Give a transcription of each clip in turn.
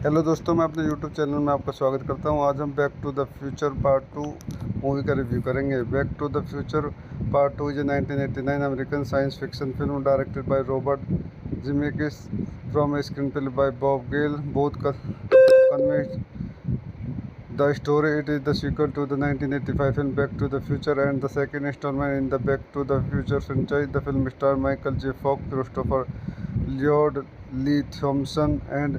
Hello दोस्तों, मैं अपने यूट्यूब चैनल में आपका स्वागत करता हूं। आज हम back to the future part 2 movie का रिव्यू करेंगे। Back to the future part 2 is a 1989 American science fiction film directed by Robert Zemeckis from a screenplay by Bob Gale both convent the story. It is the sequel to the 1985 film Back to the Future and the second installment in the Back to the Future franchise. The film stars Michael J. Fox, Christopher Lloyd, Lee Thompson, and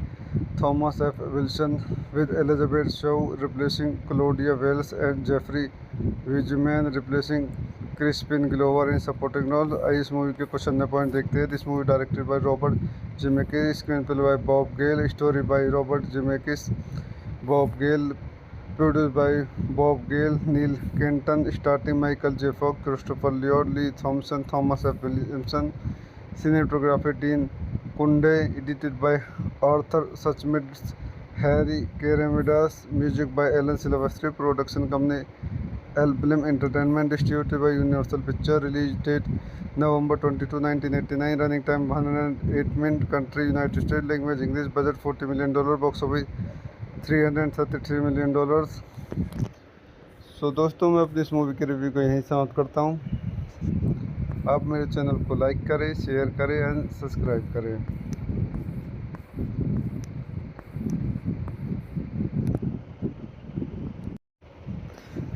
Thomas F. Wilson, with Elizabeth Shaw replacing Claudia Wells and Jeffrey Wiseman replacing Crispin Glover in supporting role. आइए इस movie के कुछ अन्य point देखते हैं। This movie directed by Robert Zemeckis, screen play by Bob Gale, story by Robert Zemeckis, Bob Gale, produced by Bob Gale, Neil Kenton, starring Michael J. Fox, Christopher Lloyd, Lee Thompson, Thomas F. Williamson, cinematography Dean Kunde, edited by Arthur Suchmitz, Harry Keramidas, music by Alan Silvestri, production company Elblim Entertainment, distributed by Universal Pictures, release date November 22, 1989, running time 108 minutes, country United States, language English, budget $40 million, box office $333 million। सो दोस्तों, मैं अपनी इस movie के review को यहीं समाप्त करता हूँ। आप मेरे चैनल को लाइक करें, शेयर करें एंड सब्सक्राइब करें।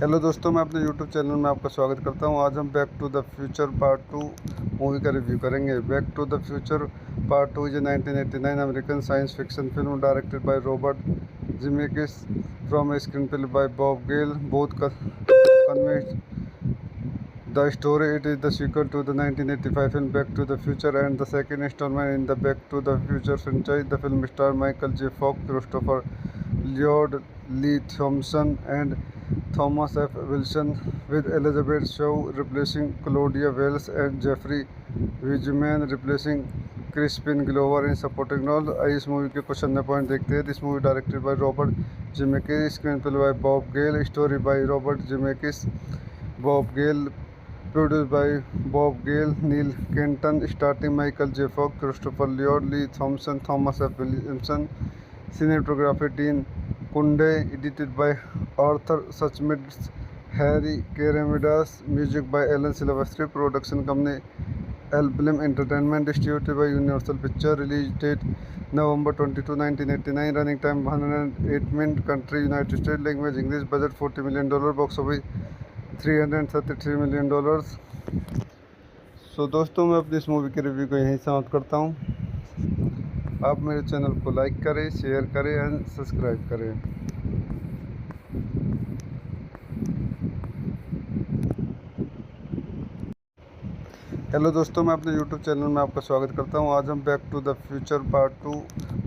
हेलो दोस्तों, मैं अपने यूट्यूब चैनल में आपका स्वागत करता हूँ। आज हम back to the future part 2 movie का रिव्यू करेंगे। Back to the future part 2 is a 1989 American science fiction film directed by Robert Zemeckis from a screenplay by Bob Gale, both convinced. The story. It is the sequel to the 1985 film Back to the Future and the second installment in the Back to the Future franchise. The film stars Michael J. Fox, Christopher Lloyd, Lee Thompson, and Thomas F. Wilson, with Elizabeth Shaw replacing Claudia Wells and Jeffrey Wiseman replacing Crispin Glover in supporting role. आइए इस movie के कुछ अन्य point देखते हैं। This movie directed by Robert Zemeckis, screen play by Bob Gale, story by Robert Zemeckis, Bob Gale, produced by Bob Gale, Neil Canton, starting Michael J Fox, Christopher Lloyd, Lea Thompson, Thomas F. Wilson, cinematography Dean Cundey, edited by Arthur Schmidt, Harry Keramidas, music by Alan Silvestri, production company Elblim Entertainment, distributed by Universal Pictures, release date November 22, 1989, running time 108 minutes, country United States, language English, budget $40 million, box office $333 million। सो दोस्तों, मैं अपनी इस movie के review को यहीं समाप्त करता हूँ। आप मेरे चैनल को लाइक करें, शेयर करें एंड सब्सक्राइब करें। हेलो दोस्तों, मैं अपने यूट्यूब चैनल में आपका स्वागत करता हूं। आज हम back to the future part 2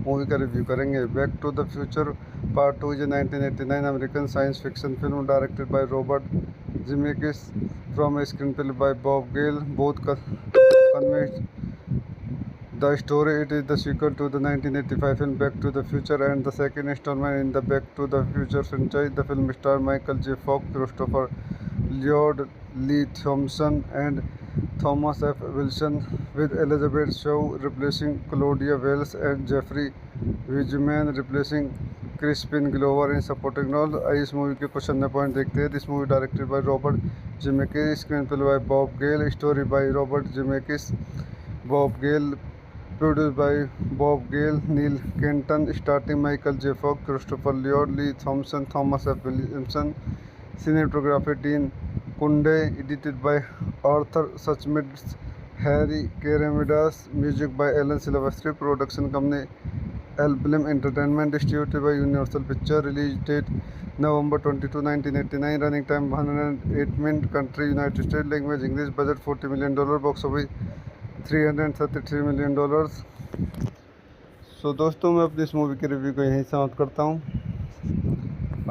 movie का रिव्यू करेंगे। Back to the future part 2 is a 1989 American science fiction film directed by Robert Zemeckis from a screenplay by Bob Gale, both convinced. The story. It is the sequel to the 1985 film Back to the Future and the second installment in the Back to the Future franchise. The film stars Michael J. Fox, Christopher Lloyd, Lee Thompson, and Thomas F. Wilson, with Elizabeth Shaw replacing Claudia Wells and Jeffrey Wiseman replacing Crispin Glover in supporting role। आइए इस movie के कुछ अन्य point देखते हैं। This movie directed by Robert Zemeckis, screen play by Bob Gale, story by Robert Zemeckis, Bob Gale, produced by Bob Gale, Neil Kenton, starring Michael J. Fox, Christopher Lloyd, Lee Thompson, Thomas F. Williamson, cinematography Dean Kunde, edited by Arthur Suchmitz, Harry Keramidas, music by Alan Silvestri, production company Elblim Entertainment, distributed by Universal Pictures, release date November 22, 1989, running time 108 minutes, country United States, language English, budget $40 million, box office $333 million। सो दोस्तों, मैं अपनी इस movie के review को यहीं समाप्त करता हूँ।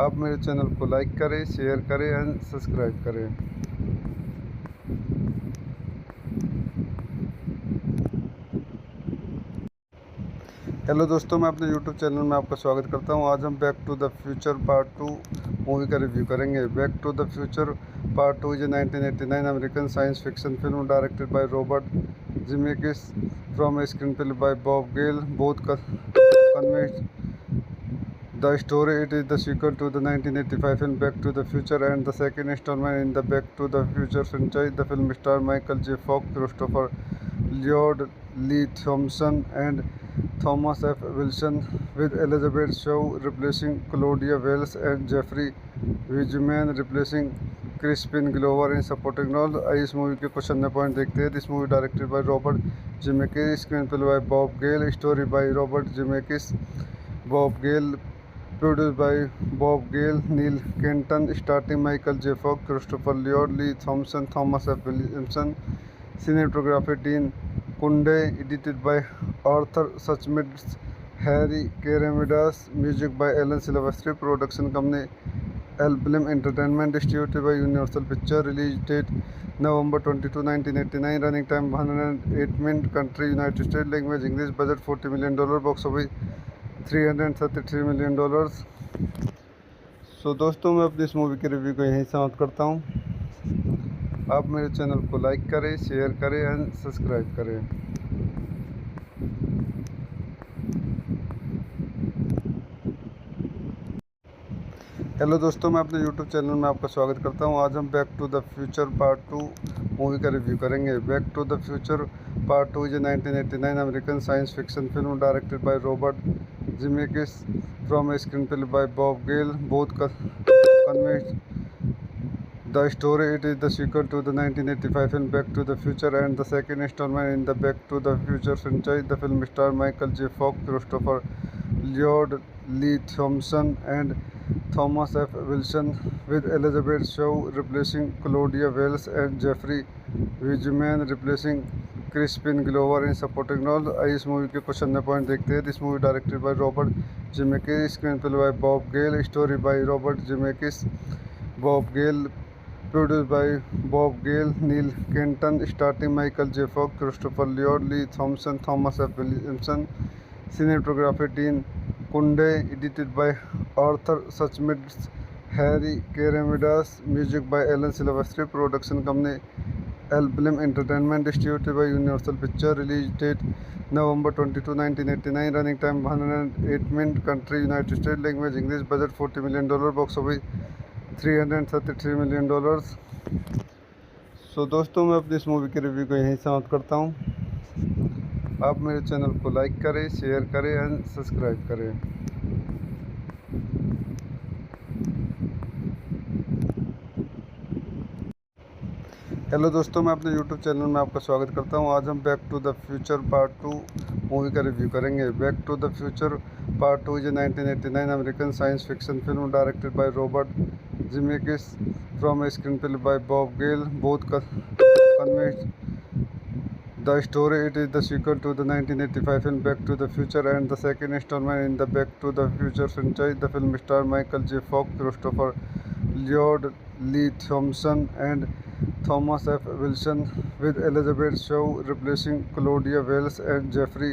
आप मेरे चैनल को लाइक करें, शेयर करें एंड सब्सक्राइब करें। हेलो दोस्तों, मैं अपने यूट्यूब चैनल में आपका स्वागत करता हूं। आज हम back to the future part 2 movie का रिव्यू करेंगे। Back to the future part 2 is a 1989 American science fiction film directed by Robert Zemeckis from a screenplay by Bob Gale, both convinced. The story it is the sequel to the 1985 film Back to the Future and the second installment in the Back to the Future franchise. The film stars Michael J. Fox, Christopher Lloyd, Lee Thompson, and Thomas F. Wilson, with Elizabeth Shaw replacing Claudia Wells and Jeffrey Wiseman replacing Crispin Glover in supporting role. आइए इस movie के कुछ अन्य point देखते हैं. This movie directed by Robert Zemeckis, screen play by Bob Gale, story by Robert Zemeckis, Bob Gale, produced by Bob Gale, Neil Kenton, starring Michael J. Fox, Christopher Lloyd, Lee Thompson, Thomas F. Williamson, cinematography Dean Kunde, edited by Arthur Suchmitz, Harry Keramidas, music by Alan Silvestri, production company Elblim Entertainment, distributed by Universal Pictures, release date November 22, 1989, running time 108 minutes, country United States, language English, budget $40 million, box office $333 million. सो दोस्तों, मैं अपनी इस movie के review को यहीं समाप्त करता हूँ. आप मेरे चैनल को लाइक करें, शेयर करें एंड सब्सक्राइब करें. हेलो दोस्तों, मैं अपने यूट्यूब चैनल में आपका स्वागत करता हूं. आज हम back to the future part 2 movie का रिव्यू करेंगे. Back to the future part 2 is a 1989 American science fiction film directed by Robert Zemeckis from a screen play by Bob Gale. Both convinced. The story it is the sequel to the 1985 film Back to the Future and the second installment in the Back to the Future franchise. The film stars Michael J. Fox, Christopher Lloyd, Lee Thompson, and Thomas F. Wilson, with Elizabeth Shaw replacing Claudia Wells and Jeffrey Wiseman replacing Crispin Glover in supporting role. आइए इस movie के कुछ अन्य point देखते हैं. This movie directed by Robert Zemeckis, screen play by Bob Gale, story by Robert Zemeckis, Bob Gale, produced by Bob Gale, Neil Kenton, starring Michael J. Fox, Christopher Lloyd, Lee Thompson, Thomas F. Williamson, cinematography Dean Kunde, edited by Arthur Suchmitz, Harry Keramidas, music by Alan Silvestri, production company Elblim Entertainment, distributed by Universal Pictures, release date November 22, 1989, running time 108 minutes, country United States, language English, budget $40 million, box office $333 million. सो दोस्तों, मैं अपनी इस movie के review को यहीं समाप्त करता हूँ. आप मेरे चैनल को लाइक करें, शेयर करें एंड सब्सक्राइब करें. हेलो दोस्तों, मैं अपने यूट्यूब चैनल में आपका स्वागत करता हूं. आज हम back to the future part 2 movie का रिव्यू करेंगे. Back to the future part 2 is a 1989 American science fiction film directed by Robert Zemeckis from a screen play by Bob Gale. Both convinced. The story it is the sequel to the 1985 film Back to the Future and the second installment in the Back to the Future franchise. The film stars Michael J. Fox, Christopher Lloyd, Lee Thompson, and Thomas F. Wilson, with Elizabeth Shaw replacing Claudia Wells and Jeffrey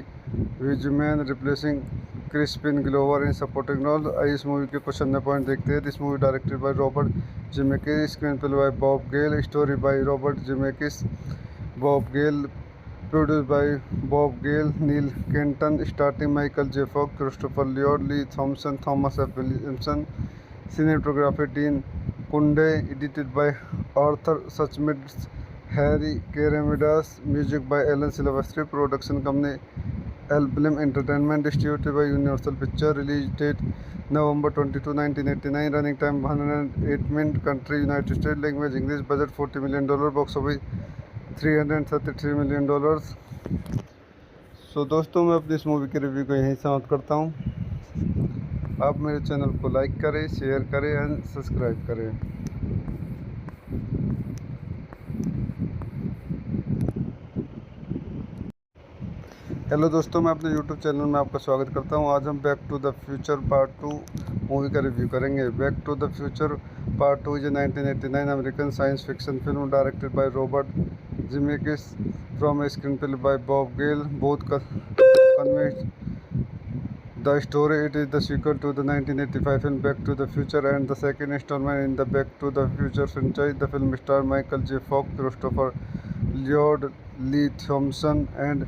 Wiseman replacing Crispin Glover in supporting role. आइए इस movie के कुछ अन्य point देखते हैं. This movie directed by Robert Zemeckis, screen play by Bob Gale, story by Robert Zemeckis, Bob Gale, produced by Bob Gale, Neil Kenton, starring Michael J. Fox, Christopher Lloyd, Lee Thompson, Thomas F. Williamson, cinematography Dean Kunde, edited by Arthur Suchmitz, Harry Keramidas, music by Alan Silvestri, production company Elblim Entertainment, distributed by Universal Pictures, release date November 22, 1989, running time 108 minutes, country United States, language English, budget $40 million, box office $333 million. सो दोस्तों, मैं अपनी इस movie के review को यहीं समाप्त करता हूँ. आप मेरे चैनल को लाइक करें, शेयर करें एंड सब्सक्राइब करें. हेलो दोस्तों, मैं अपने यूट्यूब चैनल में आपका स्वागत करता हूं. आज हम back to the future part 2 movie का रिव्यू करेंगे. Back to the future part 2 is a 1989 American science fiction film directed by Robert Zemeckis from a screen play by Bob Gale. Both convinced. The story it is the sequel to the 1985 film Back to the Future and the second installment in the Back to the Future franchise. The film stars Michael J. Fox, Christopher Lloyd, Lee Thompson, and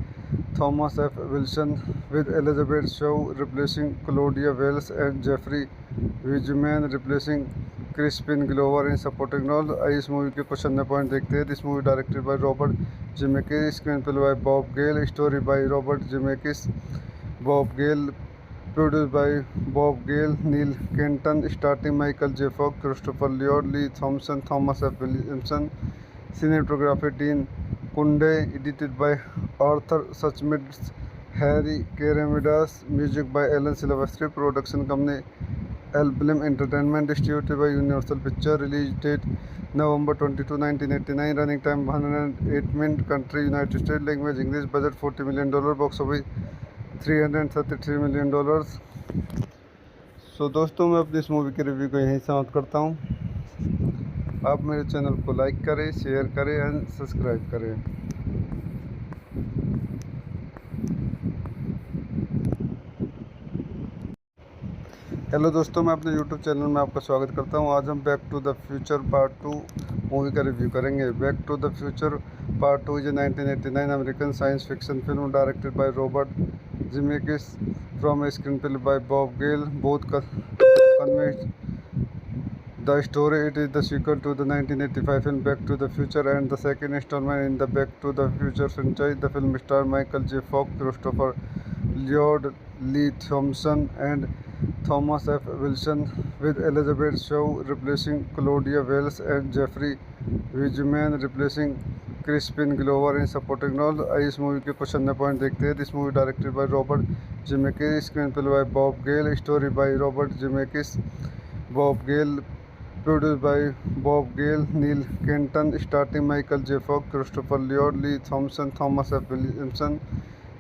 Thomas F. Wilson, with Elizabeth Shaw replacing Claudia Wells and Jeffrey Wiseman replacing Crispin Glover in supporting role। आइए इस movie के कुछ अन्य point देखते हैं। This movie directed by Robert Zemeckis, screen play by Bob Gale, story by Robert Zemeckis, Bob Gale, produced by Bob Gale, Neil Kenton, starring Michael J. Fox, Christopher Lloyd, Lee Thompson, Thomas F. Williamson, cinematography Dean Kunde, edited by Arthur Suchmitz, Harry Keramidas, music by Alan Silvestri, production company Elblem Entertainment, distributed by Universal Pictures, release date November 22, 1989, running time 108 minutes, country United States, language English, budget $40 million, box office $333 million। सो दोस्तों, मैं अपनी इस movie के review को यहीं समाप्त करता हूँ। आप मेरे चैनल को लाइक करें, शेयर करें एंड सब्सक्राइब करें। हेलो दोस्तों, मैं अपने यूट्यूब चैनल में आपका स्वागत करता हूँ। आज हम back to the future part 2 movie का रिव्यू करेंगे। Back to the future part 2 is a 1989 American science fiction film directed by Robert Zemeckis from a screenplay by Bob Gale. Both convinced the story. It is the sequel to the 1985 film Back to the Future and the second installment in the Back to the Future franchise. The film stars Michael J. Fox, Christopher Lloyd, Lee Thompson, and Thomas F. Wilson, with Elizabeth Shaw replacing Claudia Wells and Jeffrey Wiseman replacing Crispin Glover in supporting role. आइए इस movie के कुछ अन्य point देखते हैं। This movie directed by Robert Zemeckis, screen play by Bob Gale, story by Robert Zemeckis, Bob Gale, produced by Bob Gale, Neil Kenton, starring Michael J. Fox, Christopher Lloyd, Lee Thompson, Thomas F. Williamson,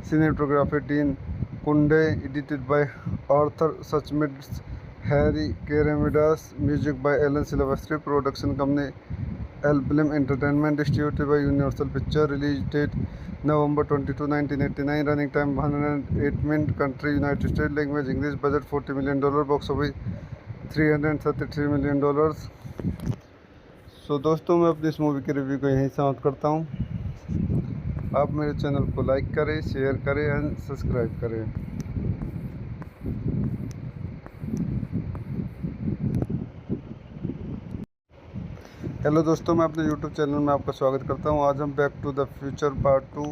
cinematography Dean Kunde, edited by Arthur Suchmitz, Harry Keramidas, music by Alan Silvestri, production company Elblem Entertainment, distributed by Universal Pictures, release date November 22, 1989, running time 108 minutes, country United States, language English, budget $40 million, box office $333 million। सो दोस्तों, मैं अपनी इस movie के review को यहीं समाप्त करता हूँ। आप मेरे चैनल को लाइक करें, शेयर करें एंड सब्सक्राइब करें। हेलो दोस्तों, मैं अपने यूट्यूब चैनल में आपका स्वागत करता हूँ। आज हम back to the future part 2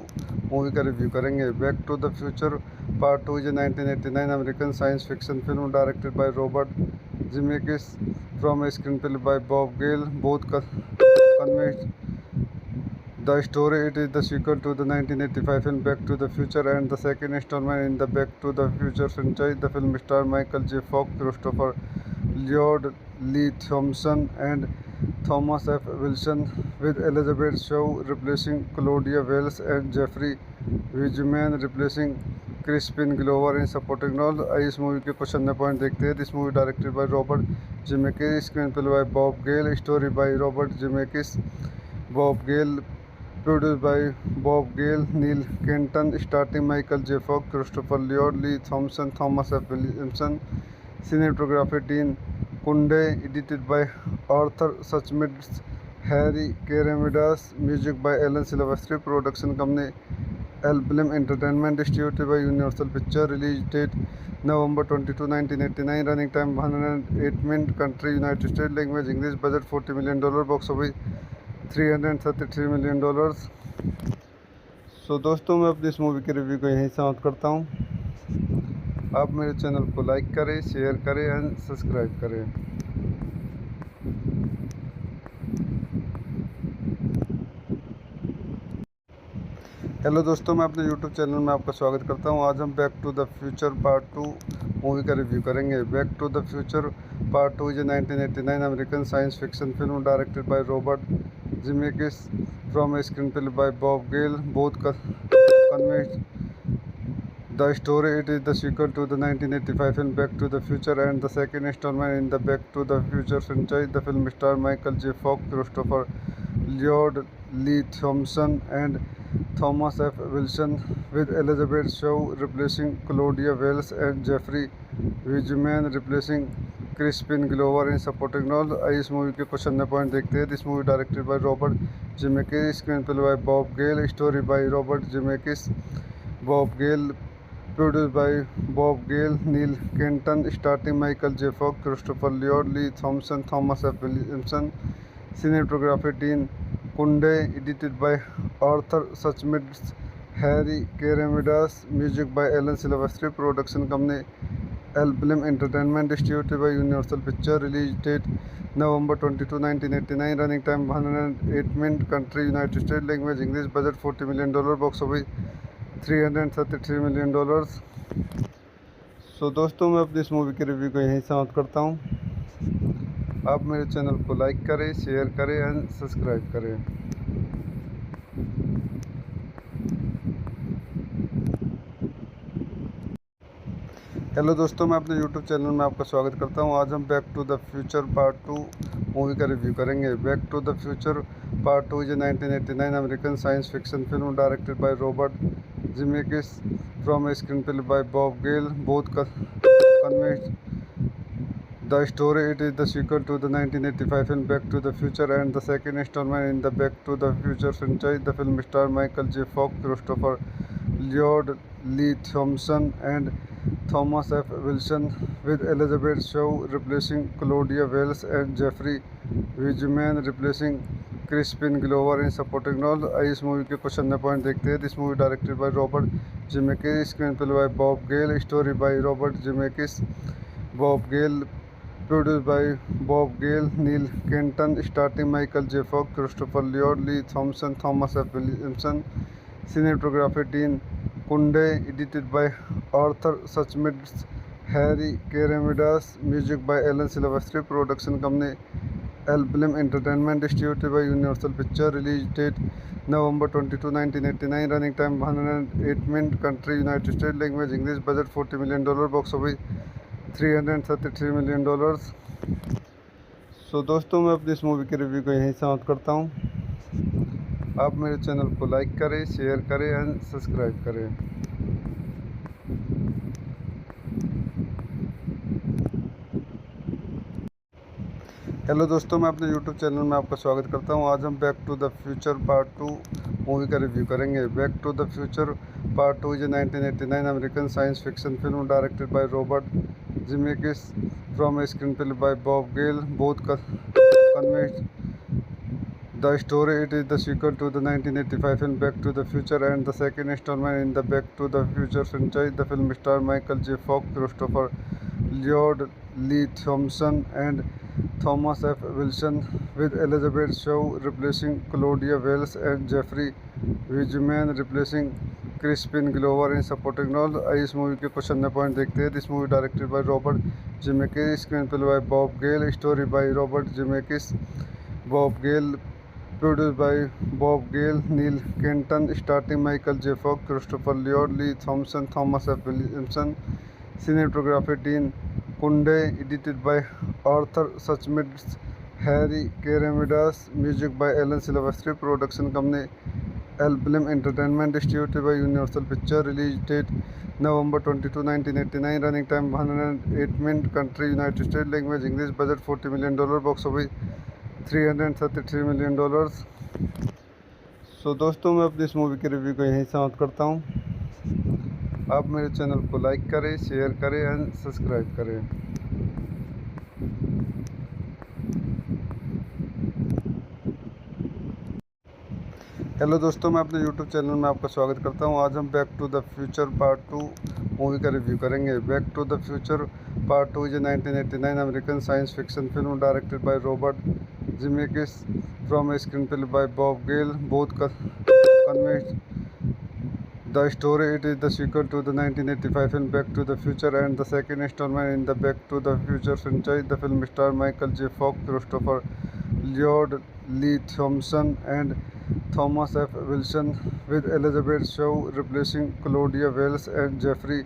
movie का रिव्यू करेंगे। Back to the future part 2 is a 1989 American science fiction film directed by Robert Zemeckis from a screenplay by Bob Gale. Both convinced the story. It is the sequel to the 1985 film Back to the Future and the second installment in the Back to the Future franchise. The film stars Michael J. Fox, Christopher Lloyd, Lee Thompson, and Thomas F. Wilson, with Elizabeth Shaw replacing Claudia Wells and Jeffrey Wiseman replacing Crispin Glover in supporting role. आइए इस movie के कुछ अन्य point देखते हैं। This movie directed by Robert Zemeckis, screen play by Bob Gale, story by Robert Zemeckis, Bob Gale, produced by Bob Gale, Neil Kenton, starring Michael J. Fox, Christopher Lloyd, Lee Thompson, Thomas F. Williamson, cinematography Dean Kunde, edited by Arthur Suchmitz, Harry Keramidas, music by Alan Silvestri, production company Elblem Entertainment, distributed by Universal Pictures, release date November 22, 1989, running time 108 minutes, country United States, language English, budget $40 million, box office $333 million। सो दोस्तों, मैं अपनी इस movie के review को यहीं समाप्त करता हूँ। आप मेरे चैनल को लाइक करें, शेयर करें एंड सब्सक्राइब करें। हेलो दोस्तों, मैं अपने यूट्यूब चैनल में आपका स्वागत करता हूँ। आज हम back to the future part 2 movie का रिव्यू करेंगे। Back to the future part 2 is a 1989 American science fiction film directed by Robert Zemeckis from a screenplay by Bob Gale. Both convinced the story. It is the sequel to the 1985 film Back to the Future and the second installment in the Back to the Future franchise. The film stars Michael J. Fox, Christopher Lloyd, Lee Thompson, and Thomas F. Wilson, with Elizabeth Shaw replacing Claudia Wells and Jeffrey Wiseman replacing Crispin Glover in supporting role. आइए इस movie के कुछ अन्य point देखते हैं। This movie directed by Robert Zemeckis, screen play by Bob Gale, story by Robert Zemeckis, Bob Gale, produced by Bob Gale, Neil Kenton, starring Michael J. Fox, Christopher Lloyd, Lee Thompson, Thomas F. Williamson, cinematography Dean Kunde, edited by Arthur Suchmitz, Harry Keramidas, music by Alan Silvestri, production company Elblim Entertainment, distributed by Universal Pictures, release date November 22, 1989, running time 108 minutes, country United States, language English, budget $40 million, box office $333 million। सो दोस्तों, मैं अपनी इस movie के review को यहीं समाप्त करता हूँ। आप मेरे चैनल को लाइक करें, शेयर करें एंड सब्सक्राइब करें। हेलो दोस्तों, मैं अपने यूट्यूब चैनल में आपका स्वागत करता हूं। आज हम back to the future part 2 movie का रिव्यू करेंगे। Back to the future part 2 is a 1989 American science fiction film directed by Robert Zemeckis from a screen play by Bob Gale. Both convince the story. It is the sequel to the 1985 film Back to the Future and the second installment in the Back to the Future franchise. The film stars Michael J. Fox, Christopher Lloyd, Lee Thompson, and Thomas F. Wilson, with Elizabeth Shaw replacing Claudia Wells and Jeffrey Wiseman replacing Crispin Glover in supporting role। आइए इस movie के कुछ अन्य point देखते हैं। This movie directed by Robert Zemeckis, screen play by Bob Gale, story by Robert Zemeckis, Bob Gale, produced by Bob Gale, Neil Kenton, starring Michael J. Fox, Christopher Lloyd, Lee Thompson, Thomas F. Williamson, cinematography Dean Kunde, edited by Arthur Suchmitz, Harry Keramidas, music by Alan Silvestri, production company Elblim Entertainment, distributed by Universal Pictures, release date November 22, 1989, running time 108 minutes, country United States, language English, budget $40 million, box office $333 million। सो दोस्तों, मैं अपनी इस movie के review को यहीं समाप्त करता हूँ। आप मेरे चैनल को लाइक करें, शेयर करें एंड सब्सक्राइब करें। हेलो दोस्तों, मैं अपने यूट्यूब चैनल में आपका स्वागत करता हूं। आज हम back to the future part 2 movie का रिव्यू करेंगे। Back to the future part 2 is a 1989 American science fiction film directed by Robert Zemeckis from a screen play by Bob Gale. Both convince the story. It is the sequel to the 1985 film Back to the Future and the second installment in the Back to the Future franchise. The film stars Michael J. Fox, Christopher Lloyd, Lee Thompson, and Thomas F. Wilson, with Elizabeth Shaw replacing Claudia Wells and Jeffrey Wiseman replacing Crispin Glover in supporting role। आइए इस movie के कुछ अन्य point देखते हैं। This movie directed by Robert Zemeckis, screen play by Bob Gale, story by Robert Zemeckis, Bob Gale, produced by Bob Gale, Neil Kenton, starring Michael J. Fox, Christopher Lloyd, Lee Thompson, Thomas F. Williamson, cinematography Dean Kunde, edited by Arthur Suchmitz, Harry Keramidas, music by Alan Silvestri, production company Elblim Entertainment, distributed by Universal Pictures, release date November 22, 1989, running time 108 minutes, country United States, language English, budget $40 million, box office $333 million। सो दोस्तों, मैं अपनी इस movie के review को यहीं समाप्त करता हूँ। आप मेरे चैनल को लाइक करें, शेयर करें एंड सब्सक्राइब करें। हेलो दोस्तों, मैं अपने यूट्यूब चैनल में आपका स्वागत करता हूं। आज हम back to the future part 2 movie का रिव्यू करेंगे। Back to the future part 2 is a 1989 American science fiction film directed by Robert Zemeckis from a screen play by Bob Gale. Both convince the story. It is the sequel to the 1985 film Back to the Future and the second installment in the Back to the Future franchise. The film stars Michael J. Fox, Christopher Lloyd, Lee Thompson, and Thomas F. Wilson, with Elizabeth Shaw replacing Claudia Wells and Jeffrey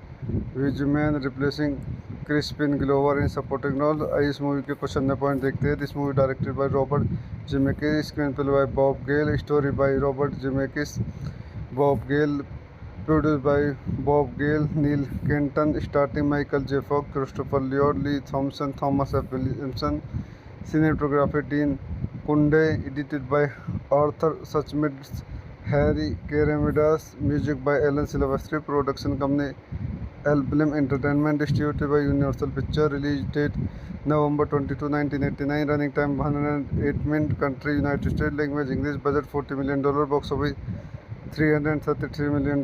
Wiseman replacing Crispin Glover in supporting role। आइए इस movie के कुछ अन्य point देखते हैं। This movie directed by Robert Zemeckis, screen play by Bob Gale, story by Robert Zemeckis, Bob Gale, produced by Bob Gale, Neil Kenton, starring Michael J. Fox, Christopher Lloyd, Lee Thompson, Thomas F. Williamson, cinematography Dean Kunde, edited by Arthur Suchmitz, Harry Keramidas, music by Alan Silvestri, production company Alblim Entertainment, distributed by Universal Pictures, release date November 22, 1989, running time 108 minutes, country United States, language English, budget $40 million, box office $333 million।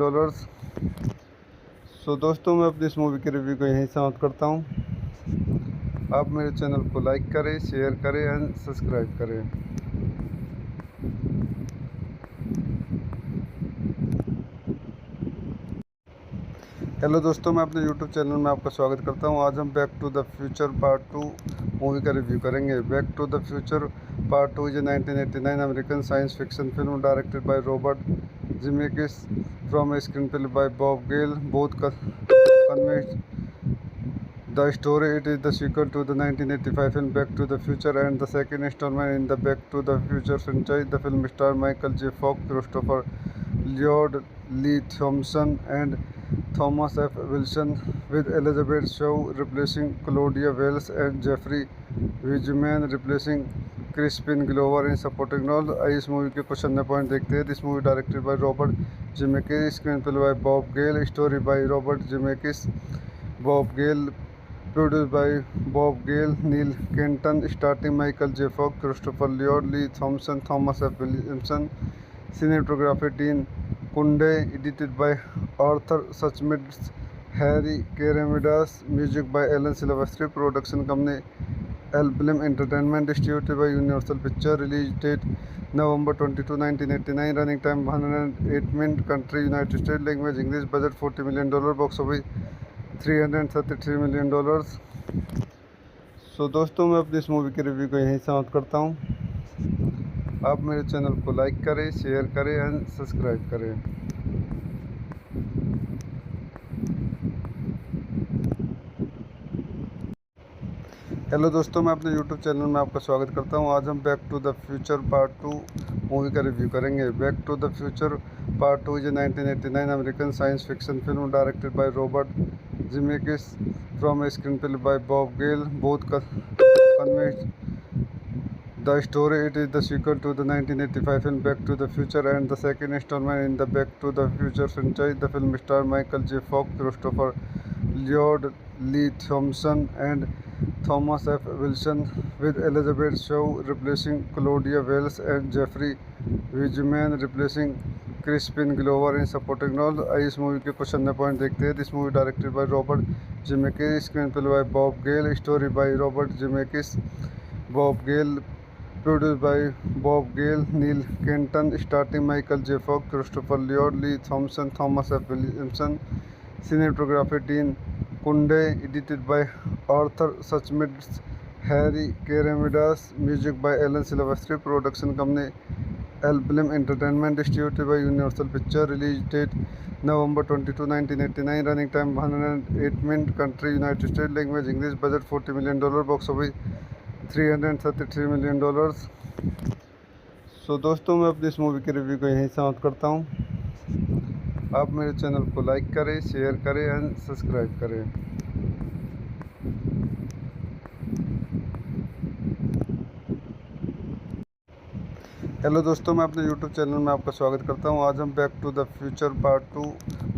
सो दोस्तों मैं अपनी इस movie के review को यहीं समाप्त करता हूँ। आप मेरे चैनल को लाइक करें, शेयर करें एंड सब्सक्राइब करें। हेलो दोस्तों, मैं अपने यूट्यूब चैनल में आपका स्वागत करता हूं। आज हम back to the future part 2 movie का रिव्यू करेंगे। Back to the future part 2 is a 1989 American science fiction film directed by Robert Zemeckis from a screen play by Bob Gale. Both convinced the story it is the sequel to the 1985 film Back to the Future and the second installment in the Back to the Future franchise. The film stars Michael J. Fox, Christopher Lloyd, Lee Thompson and Thomas F. Wilson, with Elizabeth Shaw replacing Claudia Wells and Jeffrey Wiseman replacing Crispin Glover in supporting role। इस movie के कुछ अन्य point देखते हैं। This movie directed by Robert Zemeckis, screen play by Bob Gale, story by Robert Zemeckis, Bob Gale, produced by Bob Gale, Neil Kenton, starring Michael J. Fox, Christopher Lloyd, Lee Thompson, Thomas F. Williamson, cinematography Dean Kunde, edited by Arthur Suchmitz, Harry Keramidas, music by Alan Silvestri, production company Alblim Entertainment, distributed by Universal Pictures, release date November 22, 1989, running time 108 minutes, country United States, language English, budget $40 million, box office $333 million। सो दोस्तों मैं अपनी इस movie के review को यहीं समाप्त करता हूँ। आप मेरे चैनल को लाइक करें, शेयर करें एंड सब्सक्राइब करें। हेलो दोस्तों, मैं अपने यूट्यूब चैनल में आपका स्वागत करता हूं। आज हम back to the future part 2 movie का रिव्यू करेंगे। Back to the future part 2 is a 1989 American science fiction film directed by Robert Zemeckis from a screen play by Bob Gale. Both convinced the story it is the sequel to the 1985 film Back to the Future and the second installment in the Back to the Future franchise. The film stars Michael J. Fox, Christopher Lloyd, Lee Thompson and Thomas F. Wilson, with Elizabeth Shaw replacing Claudia Wells and Jeffrey Wiseman replacing Crispin Glover in supporting role। इस movie के कुछ अन्य point देखते हैं। This movie directed by Robert Zemeckis, screen play by Bob Gale, story by Robert Zemeckis, Bob Gale, produced by Bob Gale, Neil Kenton, starring Michael J. Fox, Christopher Lloyd, Lee Thompson, Thomas F. Williamson, cinematography Dean Kunde, edited by Arthur Suchmitz, Harry Keramidas, music by Alan Silvestri, production company Alblim Entertainment, distributed by Universal Pictures, release date November 22, 1989, running time 108 minutes, country United States, language English, budget $40 million, box office $333 million। सो दोस्तों मैं अपनी इस movie के review को यहीं समाप्त करता हूँ। आप मेरे चैनल को लाइक करें, शेयर करें एंड सब्सक्राइब करें। हेलो दोस्तों, मैं अपने यूट्यूब चैनल में आपका स्वागत करता हूं। आज हम back to the future part 2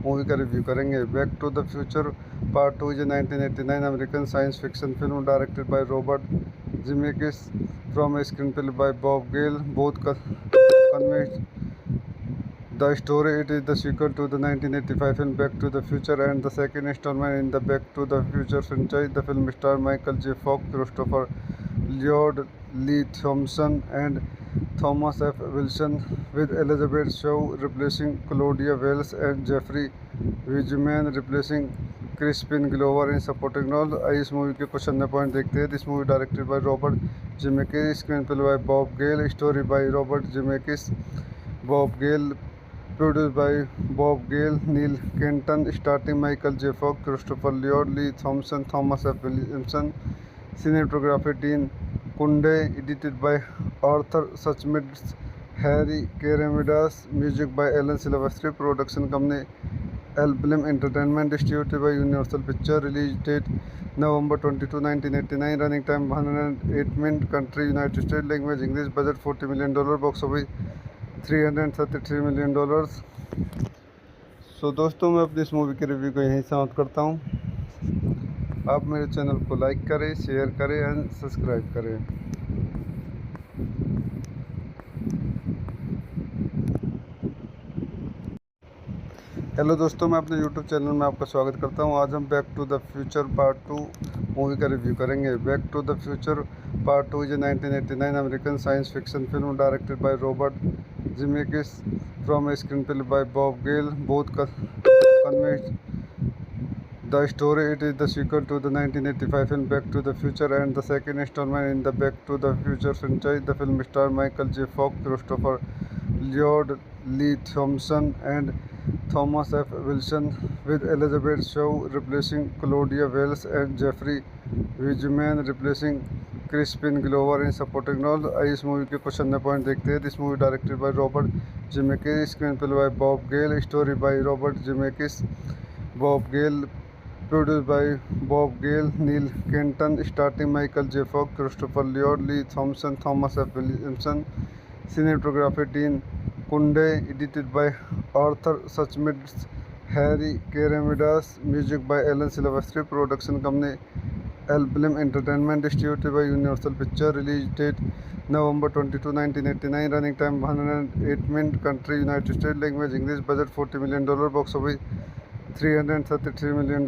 movie का रिव्यू करेंगे। Back to the future part 2 is a 1989 American science fiction film directed by Robert Zemeckis from a screen play by Bob Gale. Both convinced the story it is the sequel to the 1985 film Back to the Future and the second installment in the Back to the Future franchise. The film stars Michael J. Fox, Christopher Lloyd, Lee Thompson and Thomas F. Wilson, with Elizabeth Shaw replacing Claudia Wells and Jeffrey Wiseman replacing Crispin Glover in supporting role। इस movie के कुछ अन्य point देखते हैं। This movie directed by Robert Zemeckis, screen play by Bob Gale, story by Robert Zemeckis, Bob Gale, produced by Bob Gale, Neil Kenton, starring Michael J. Fox, Christopher Lloyd, Lee Thompson, Thomas F. Williamson, cinematography Dean Kunde, edited by Arthur Suchmitz, Harry Keramidas, music by Alan Silvestri, production company Alblim Entertainment, distributed by Universal Pictures, release date November 22, 1989, running time 108 minutes, country United States, language English, budget $40 million, box office $333 million। सो दोस्तों, मैं अपनी इस movie की review को यहीं समाप्त करता हूँ। आप मेरे चैनल को लाइक करें, शेयर करें एंड सब्सक्राइब करें। हेलो दोस्तों, मैं अपने यूट्यूब चैनल में आपका स्वागत करता हूं। आज हम back to the future part 2 movie का रिव्यू करेंगे। Back to the future part 2 is a 1989 American science fiction film directed by Robert Zemeckis from a screen play by Bob Gale. Both convinced the story. It is the sequel to the 1985 film Back to the Future and the second installment in the Back to the Future franchise. The film stars Michael J. Fox, Christopher Lloyd, Lee Thompson, and Thomas F. Wilson, with Elizabeth Shaw replacing Claudia Wells and Jeffrey Wiseman replacing Crispin Glover in supporting role। आइए इस movie के कुछ अन्य point देखते हैं। This movie directed by Robert Zemeckis, screen play by Bob Gale, story by Robert Zemeckis, Bob Gale, produced by Bob Gale, Neil Kenton, starring Michael J. Fox, Christopher Lloyd, Lee Thompson, Thomas F. Williamson, cinematography Dean Kunde, edited by Arthur Suchmitz, Harry Keramidas, music by Alan Silvestri, production company Elblim Entertainment, distributed by Universal Pictures, release date November 22, 1989, running time 108 minutes, country United States, language English, budget $40 million, box office $333 million।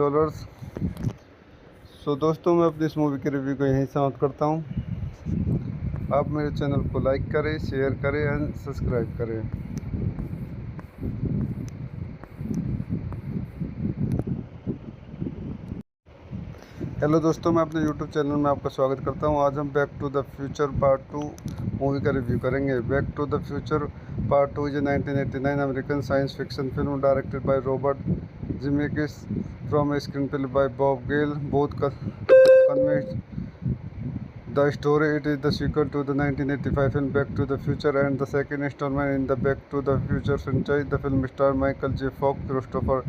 सो दोस्तों, मैं अपनी इस movie की review को यहीं समाप्त करता हूँ। आप मेरे चैनल को लाइक करें, शेयर करें एंड सब्सक्राइब करें। हेलो दोस्तों, मैं अपने यूट्यूब चैनल में आपका स्वागत करता हूं। आज हम back to the future part 2 movie का रिव्यू करेंगे। Back to the future part 2 is a 1989 American science fiction film directed by Robert Zemeckis from a screen play by Bob Gale. Both convinced the story. It is the sequel to the 1985 film Back to the Future and the second installment in the Back to the Future franchise. The film stars Michael J. Fox, Christopher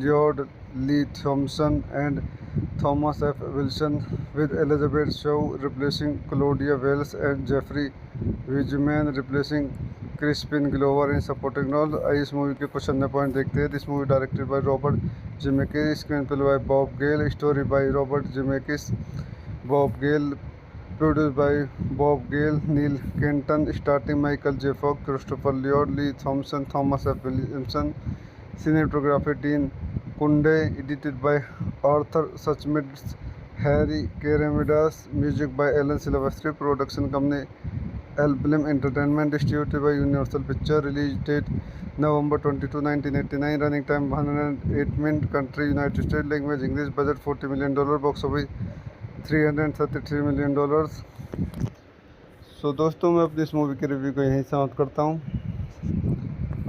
Lloyd, Lee Thompson, and Thomas F. Wilson, with Elizabeth Shaw replacing Claudia Wells and Jeffrey Wiseman replacing Crispin Glover in supporting role। आइए इस movie के कुछ अन्य point देखते हैं। This movie directed by Robert Zemeckis, screen play by Bob Gale, story by Robert Zemeckis, Bob Gale, produced by Bob Gale, Neil Kenton, starring Michael J. Fox, Christopher Lloyd, Lee Thompson, Thomas F. Williamson, cinematography Dean Kunde, edited by Arthur Suchmitz, Harry Keramidas, music by Alan Silvestri, production company Elblim Entertainment, distributed by Universal Pictures, release date November 22, 1989, running time 108 minutes, country United States, language English, budget $40 million, box office $333 million। सो दोस्तों, मैं अपनी इस movie की review को यहीं समाप्त करता हूँ।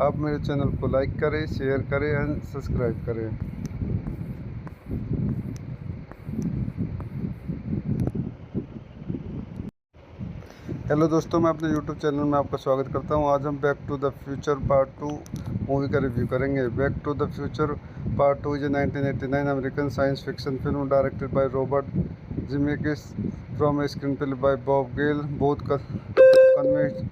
आप मेरे चैनल को लाइक करें, शेयर करें एंड सब्सक्राइब करें। हेलो दोस्तों, मैं अपने यूट्यूब चैनल में आपका स्वागत करता हूं। आज हम back to the future part 2 movie का रिव्यू करेंगे। Back to the future part 2 is a 1989 American science fiction film directed by Robert Zemeckis from a screen play by Bob Gale. Both convinced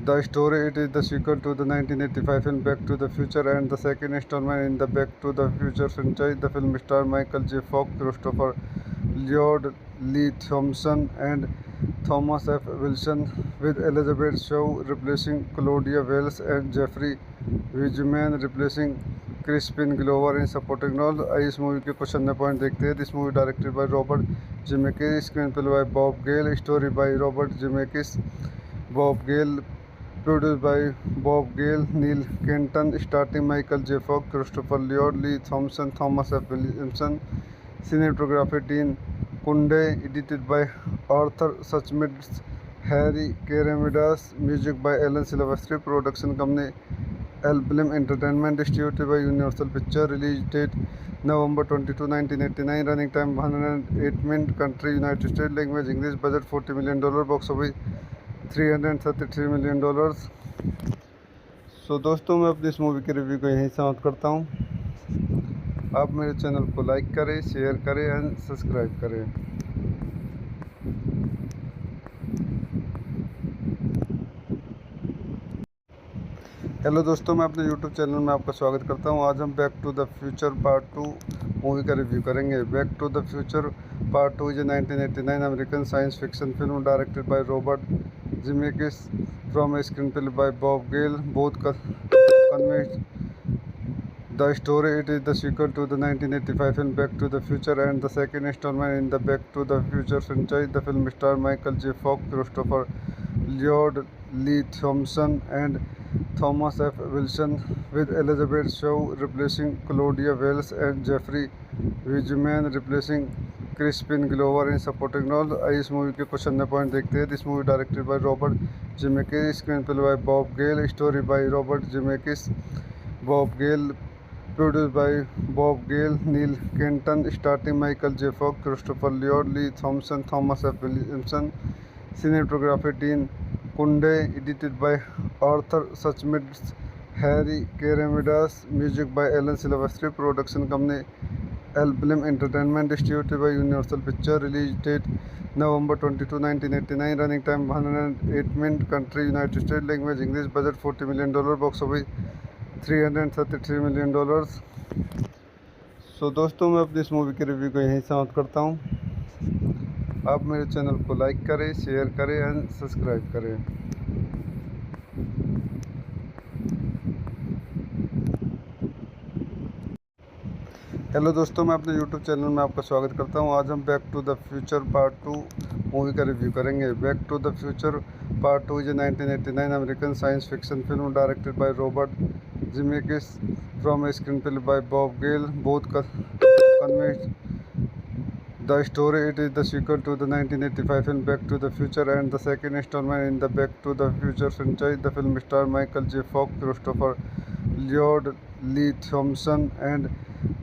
the story. It is the sequel to the 1985 film Back to the Future and the second installment in the Back to the Future franchise. The film stars Michael J. Fox, Christopher Lloyd, Lee Thompson, and Thomas F. Wilson, with Elizabeth Shaw replacing Claudia Wells and Jeffrey Wiseman replacing Crispin Glover in supporting role। आइए इस movie के कुछ अन्य point देखते हैं। This movie directed by Robert Zemeckis, screen play by Bob Gale, story by Robert Zemeckis, Bob Gale, produced by Bob Gale, Neil Kenton, starring Michael J. Fox, Christopher Lloyd, Lee Thompson, Thomas F. Williamson, cinematography Dean Kunde, edited by Arthur Suchmitz, Harry Keramidas, music by Alan Silvestri, production company Elblim Entertainment, distributed by Universal Pictures, release date November 22, 1989, running time 108 minutes, country United States, language English, budget $40 million, box office $333 million। सो दोस्तों, मैं अपनी इस movie की review को यहीं समाप्त करता हूँ। आप मेरे चैनल को लाइक करें, शेयर करें एंड सब्सक्राइब करें। हेलो दोस्तों, मैं अपने यूट्यूब चैनल में आपका स्वागत करता हूं। आज हम back to the future part 2 movie का रिव्यू करेंगे। Back to the future part 2 is a 1989 American science fiction film directed by Robert Zemeckis from a screen play by Bob Gale both convinced the story. It is the sequel to the 1985 film Back to the Future and the second installment in the Back to the Future franchise. The film stars Michael J. Fox, Christopher Lloyd, Lee Thompson, and Thomas F. Wilson, with Elizabeth Shaw replacing Claudia Wells and Jeffrey Wiseman replacing Crispin Glover in supporting role. आइए इस movie के कुछ अन्य point देखते हैं। This movie directed by Robert Zemeckis, screen play by Bob Gale, story by Robert Zemeckis, Bob Gale, produced by Bob Gale, Neil Kenton, starring Michael J. Fox, Christopher Lloyd, Lee Thompson, Thomas F. Williamson, cinematography Dean Kunde, edited by Arthur Suchmitz, Harry Keramidas, music by Alan Silvestri, production company Elblim Entertainment, distributed by Universal Pictures, release date November 22, 1989, running time 108 minutes, country United States, language English, budget $40 million, box office $333 million। सो दोस्तों, मैं अपनी इस movie के review को यहीं समाप्त करता हूँ। आप मेरे चैनल को लाइक करें, शेयर करें एंड सब्सक्राइब करें। हेलो दोस्तों, मैं अपने यूट्यूब चैनल में आपका स्वागत करता हूँ। आज हम back to the future part 2 movie का रिव्यू करेंगे। Back to the future part 2 is a 1989 American science fiction film directed by Robert Zemeckis from a screen play by Bob Gale both convinced the story. It is the sequel to the 1985 film Back to the Future and the second installment in the Back to the Future franchise. The film stars Michael J. Fox, Christopher Lloyd, Lee Thompson, and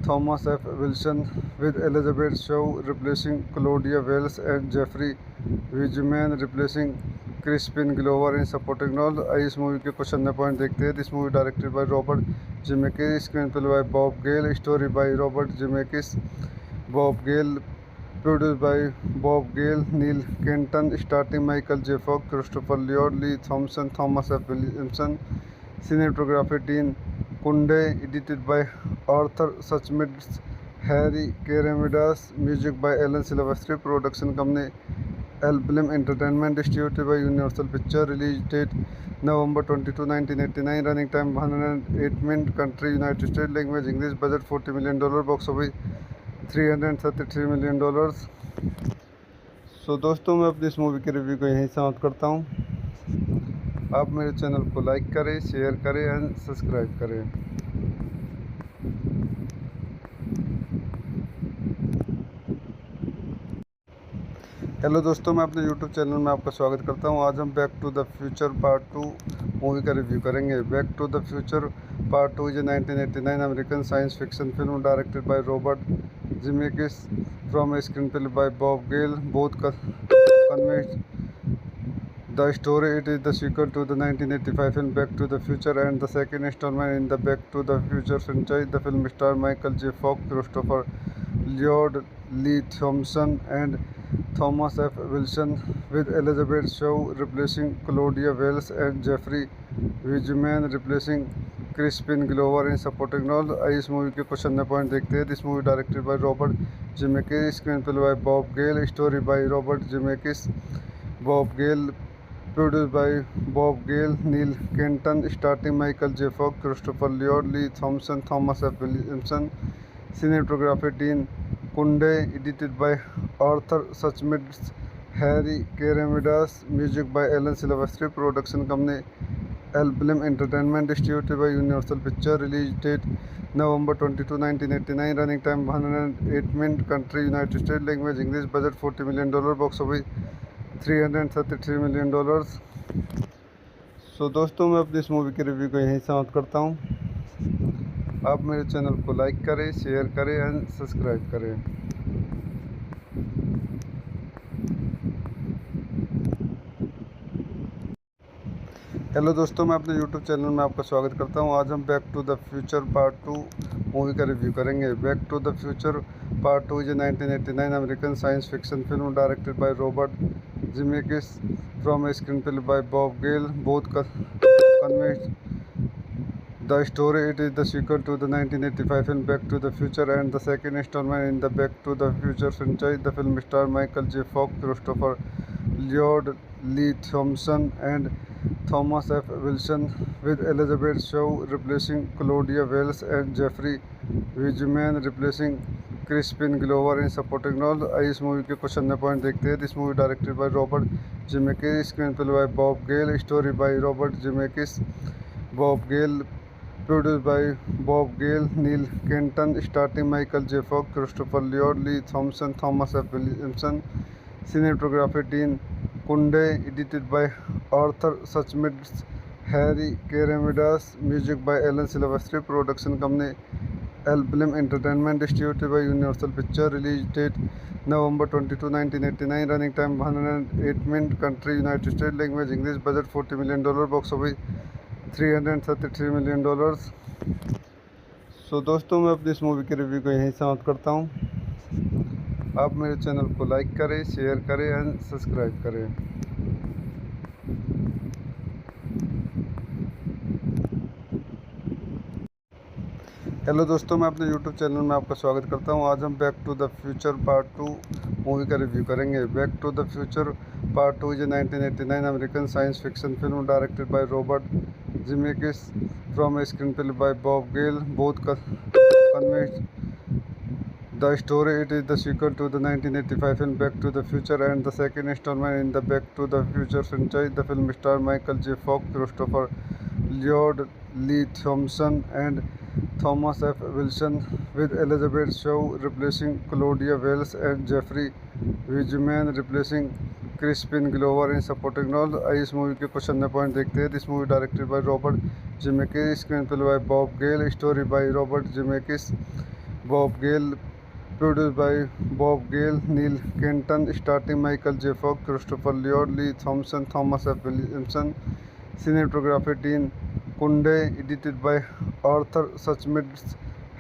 Thomas F. Wilson, with Elizabeth Shaw replacing Claudia Wells and Jeffrey Wiseman replacing Crispin Glover in supporting role। आइए इस movie के कुछ अन्य point देखते हैं। This movie directed by Robert Zemeckis, screen play by Bob Gale, story by Robert Zemeckis, Bob Gale, produced by Bob Gale, Neil Kenton, starring Michael J. Fox, Christopher Lloyd, Lee Thompson, Thomas F. Williamson, cinematography Dean Kunde, edited by Arthur Suchmitz, Harry Keramidas, music by Alan Silvestri, production company Elblim Entertainment, distributed by Universal Pictures, release date November 22, 1989, running time 108 minutes, country United States, language English, budget $40 million, box office $333 million। सो दोस्तों, मैं अपनी इस movie के review को यहीं समाप्त करता हूँ। आप मेरे चैनल को लाइक करें, शेयर करें एंड सब्सक्राइब करें। हेलो दोस्तों, मैं अपने यूट्यूब चैनल में आपका स्वागत करता हूँ। आज हम back to the future part 2 movie का रिव्यू करेंगे। Back to the future part 2 is a 1989 American science fiction film directed by Robert Zemeckis from a screen play by Bob Gale both convinced the story. It is the sequel to the 1985 film Back to the Future and the second installment in the Back to the Future franchise. The film stars Michael J. Fox, Christopher Lloyd, Lee Thompson, and Thomas F. Wilson, with Elizabeth Shaw replacing Claudia Wells and Jeffrey Wiseman replacing Crispin Glover in supporting role। आइए इस movie के कुछ अन्य point देखते हैं। This movie directed by Robert Zemeckis, screen play by Bob Gale, story by Robert Zemeckis, Bob Gale, produced by Bob Gale, Neil Kenton, starring Michael J. Fox, Christopher Lloyd, Lee Thompson, Thomas F. Williamson, cinematography Dean Kunde, edited by Arthur Suchmitz, Harry Keramidas, music by Alan Silvestri, production company Elblim Entertainment, distributed by Universal Pictures, release date November 22, 1989, running time 108 minutes, country United States, language English, budget $40 million, box office $333 million। सो दोस्तों, मैं अपनी इस movie के review को यहीं समाप्त करता हूँ। आप मेरे चैनल को लाइक करें, शेयर करें एंड सब्सक्राइब करें। हेलो दोस्तों, मैं अपने यूट्यूब चैनल में आपका स्वागत करता हूँ। आज हम back to the future part 2 movie का रिव्यू करेंगे। Back to the future part 2 is a 1989 American science fiction film directed by Robert Zemeckis from a screen play by Bob Gale both convinced The story it is the sequel to the 1985 film Back to the Future and the second installment in the Back to the Future franchise. The film stars Michael J. Fox, Christopher Lloyd, Lee Thompson, and Thomas F. Wilson, with Elizabeth Shaw replacing Claudia Wells and Jeffrey Wiseman replacing Crispin Glover in supporting role. आइए इस movie के कुछ अन्य point देखते हैं. This movie directed by Robert Zemeckis, screen play by Bob Gale, story by Robert Zemeckis, Bob Gale, produced by Bob Gale, Neil Kenton, starring Michael J. Fox, Christopher Lloyd, Lee Thompson, Thomas F. Williamson, cinematography Dean Kunde, edited by Arthur Suchmitz, Harry Keramidas, music by Alan Silvestri, production company Elblim Entertainment, distributed by Universal Pictures, release date November 22, 1989, running time 108 minutes, country United States, language English, budget $40 million, box office $333 million. सो दोस्तों, मैं अपनी इस movie के review को यहीं समाप्त करता हूँ. आप मेरे चैनल को लाइक करें, शेयर करें एंड सब्सक्राइब करें. हेलो दोस्तों, मैं अपने यूट्यूब चैनल में आपका स्वागत करता हूं. आज हम back to the future part 2 movie का रिव्यू करेंगे. Back to the future part 2 is a 1989 American science fiction film directed by Robert Zemeckis from a screen play by Bob Gale. Both convinced. The story it is the sequel to the 1985 film Back to the Future and the second installment in the Back to the Future franchise. The film stars Michael J. Fox, Christopher Lloyd, Lee Thompson, and Thomas F. Wilson, with Elizabeth Shaw replacing Claudia Wells and Jeffrey Wiseman replacing Crispin Glover in supporting role. आइए इस movie के कुछ अन्य point देखते हैं. This movie directed by Robert Zemeckis, screen play by Bob Gale, story by Robert Zemeckis, Bob Gale, produced by Bob Gale, Neil Kenton, starring Michael J. Fox, Christopher Lloyd, Lee Thompson, Thomas F. Williamson, cinematography Dean Kunde, edited by Arthur Suchmitz,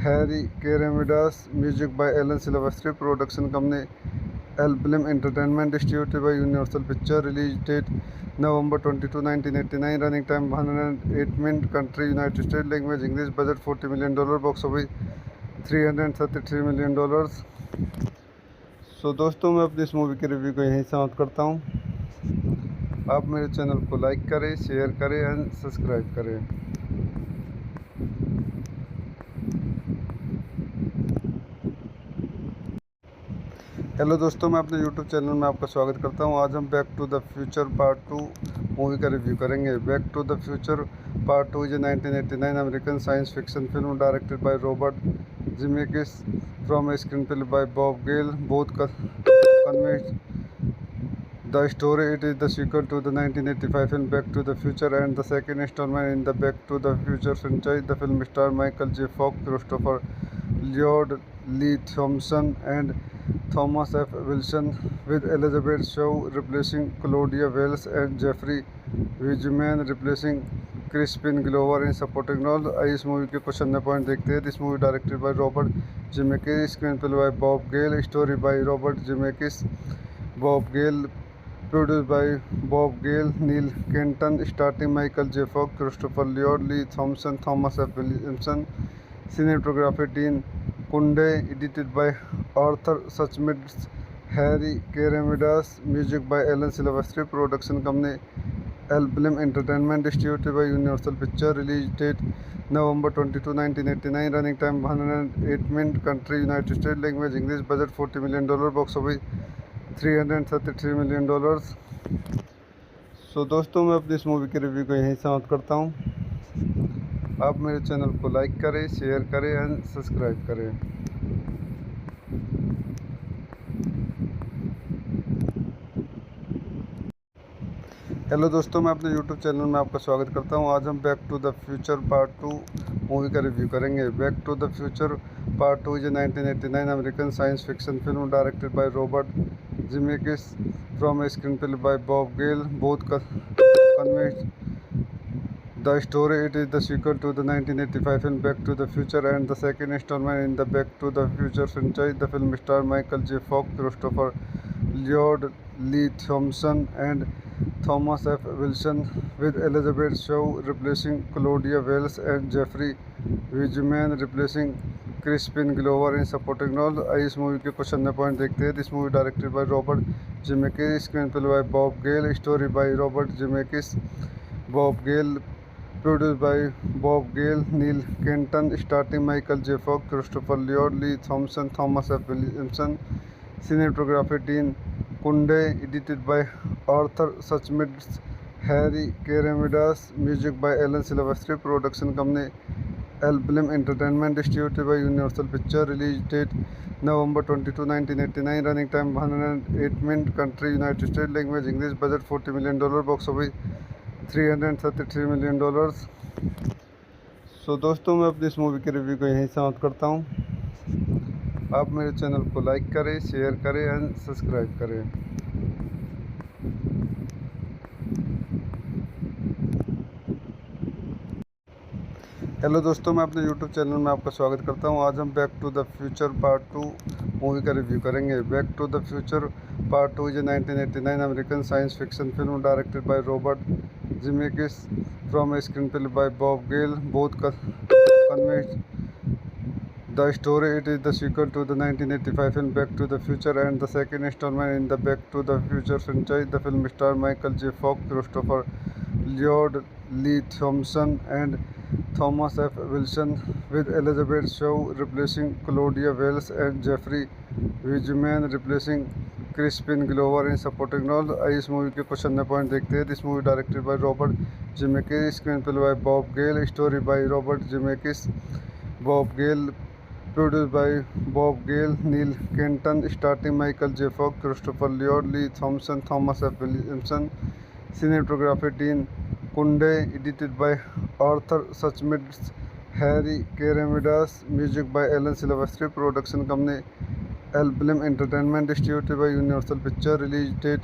Harry Keramidas, music by Alan Silvestri, production company Elblim Entertainment, distributed by Universal Pictures, release date November 22, 1989, running time 108 minutes, country United States, language English, budget $40 million, box office $333 million. सो दोस्तों, मैं अपनी इस movie के review को यहीं समाप्त करता हूँ. आप मेरे चैनल को लाइक करें, शेयर करें एंड सब्सक्राइब करें. हेलो दोस्तों, मैं अपने यूट्यूब चैनल में आपका स्वागत करता हूं. आज हम back to the future part 2 movie का रिव्यू करेंगे. Back to the future part 2 is a 1989 American science fiction film directed by Robert Zemeckis from a screen play by Bob Gale. Both convinced. The story it is the sequel to the 1985 film Back to the Future and the second installment in the Back to the Future franchise. The film stars Michael J. Fox, Christopher Lloyd, Lee Thompson, and Thomas F. Wilson, with Elizabeth Shaw replacing Claudia Wells and Jeffrey Wiseman replacing Crispin Glover in supporting role. आइए इस movie के कुछ अन्य point देखते हैं. This movie directed by Robert Zemeckis, screen play by Bob Gale, story by Robert Zemeckis, Bob Gale, produced by Bob Gale, Neil Kenton, starring Michael J. Fox, Christopher Lloyd, Lee Thompson, Thomas F. Williamson, cinematography Dean Kunde, edited by Arthur Suchmitz, Harry Keramidas, music by Alan Silvestri, production company Elblim Entertainment, distributed by Universal Pictures, release date November 22, 1989, running time 108 minutes, country United States, language English, budget $40 million, box office $333 million. सो दोस्तों, मैं अपनी इस movie के review को यहीं समाप्त करता हूँ. आप मेरे चैनल को लाइक करें, शेयर करें एंड सब्सक्राइब करें. हेलो दोस्तों, मैं अपने यूट्यूब चैनल में आपका स्वागत करता हूं. आज हम back to the future part 2 movie का रिव्यू करेंगे. Back to the future part 2 is a 1989 American science fiction film directed by Robert Zemeckis from a screen play by Bob Gale. Both convinced. The story it is the sequel to the 1985 film Back to the Future and the second installment in the Back to the Future franchise. The film stars Michael J. Fox, Christopher Lloyd, Lee Thompson, and Thomas F. Wilson, with Elizabeth Shaw replacing Claudia Wells and Jeffrey Wiseman replacing Crispin Glover in supporting role। आइए इस movie के कुछ अन्य point देखते हैं। This movie directed by Robert Zemeckis, screen play by Bob Gale, story by Robert Zemeckis, Bob Gale, produced by Bob Gale, Neil Kenton, starring Michael J. Fox, Christopher Lloyd, Lee Thompson, Thomas F. Williamson, cinematography Dean Kunde, edited by Arthur Suchmitz, Harry Keramidas, music by Alan Silvestri, production company Elblem Entertainment, distributed by Universal Pictures, release date November 22, 1989, running time 108 minutes, country United States, language English, budget $40 million, box office $333 million। सो दोस्तों, मैं अपनी इस movie के review को यहीं समाप्त करता हूँ। आप मेरे चैनल को लाइक करें, शेयर करें एंड सब्सक्राइब करें। हेलो दोस्तों, मैं अपने यूट्यूब चैनल में आपका स्वागत करता हूँ। आज हम back to the future part 2 movie का रिव्यू करेंगे। Back to the future part 2 is a 1989 American science fiction film directed by Robert Zemeckis from a screenplay by Bob Gale. Both convinced the story. It is the sequel to the 1985 film Back to the Future and the second installment in the Back to the Future franchise. The film stars Michael J. Fox, Christopher Lloyd, Lee Thompson, and Thomas F. Wilson, with Elizabeth Shaw replacing Claudia Wells and Jeffrey Wiseman replacing Crispin Glover in supporting role. आइए इस movie के कुछ अन्य point देखते हैं। This movie directed by Robert Zemeckis, screen play by Bob Gale, story by Robert Zemeckis, Bob Gale, produced by Bob Gale, Neil Canton, starting Michael J Fox, Christopher Lloyd, Lea Thompson, Thomas F Wilson, cinematography Dean Cundey, edited by Arthur Schmidt, Harry Keramidas, music by Alan Silvestri, production company Elblem Entertainment, distributed by Universal Pictures, release date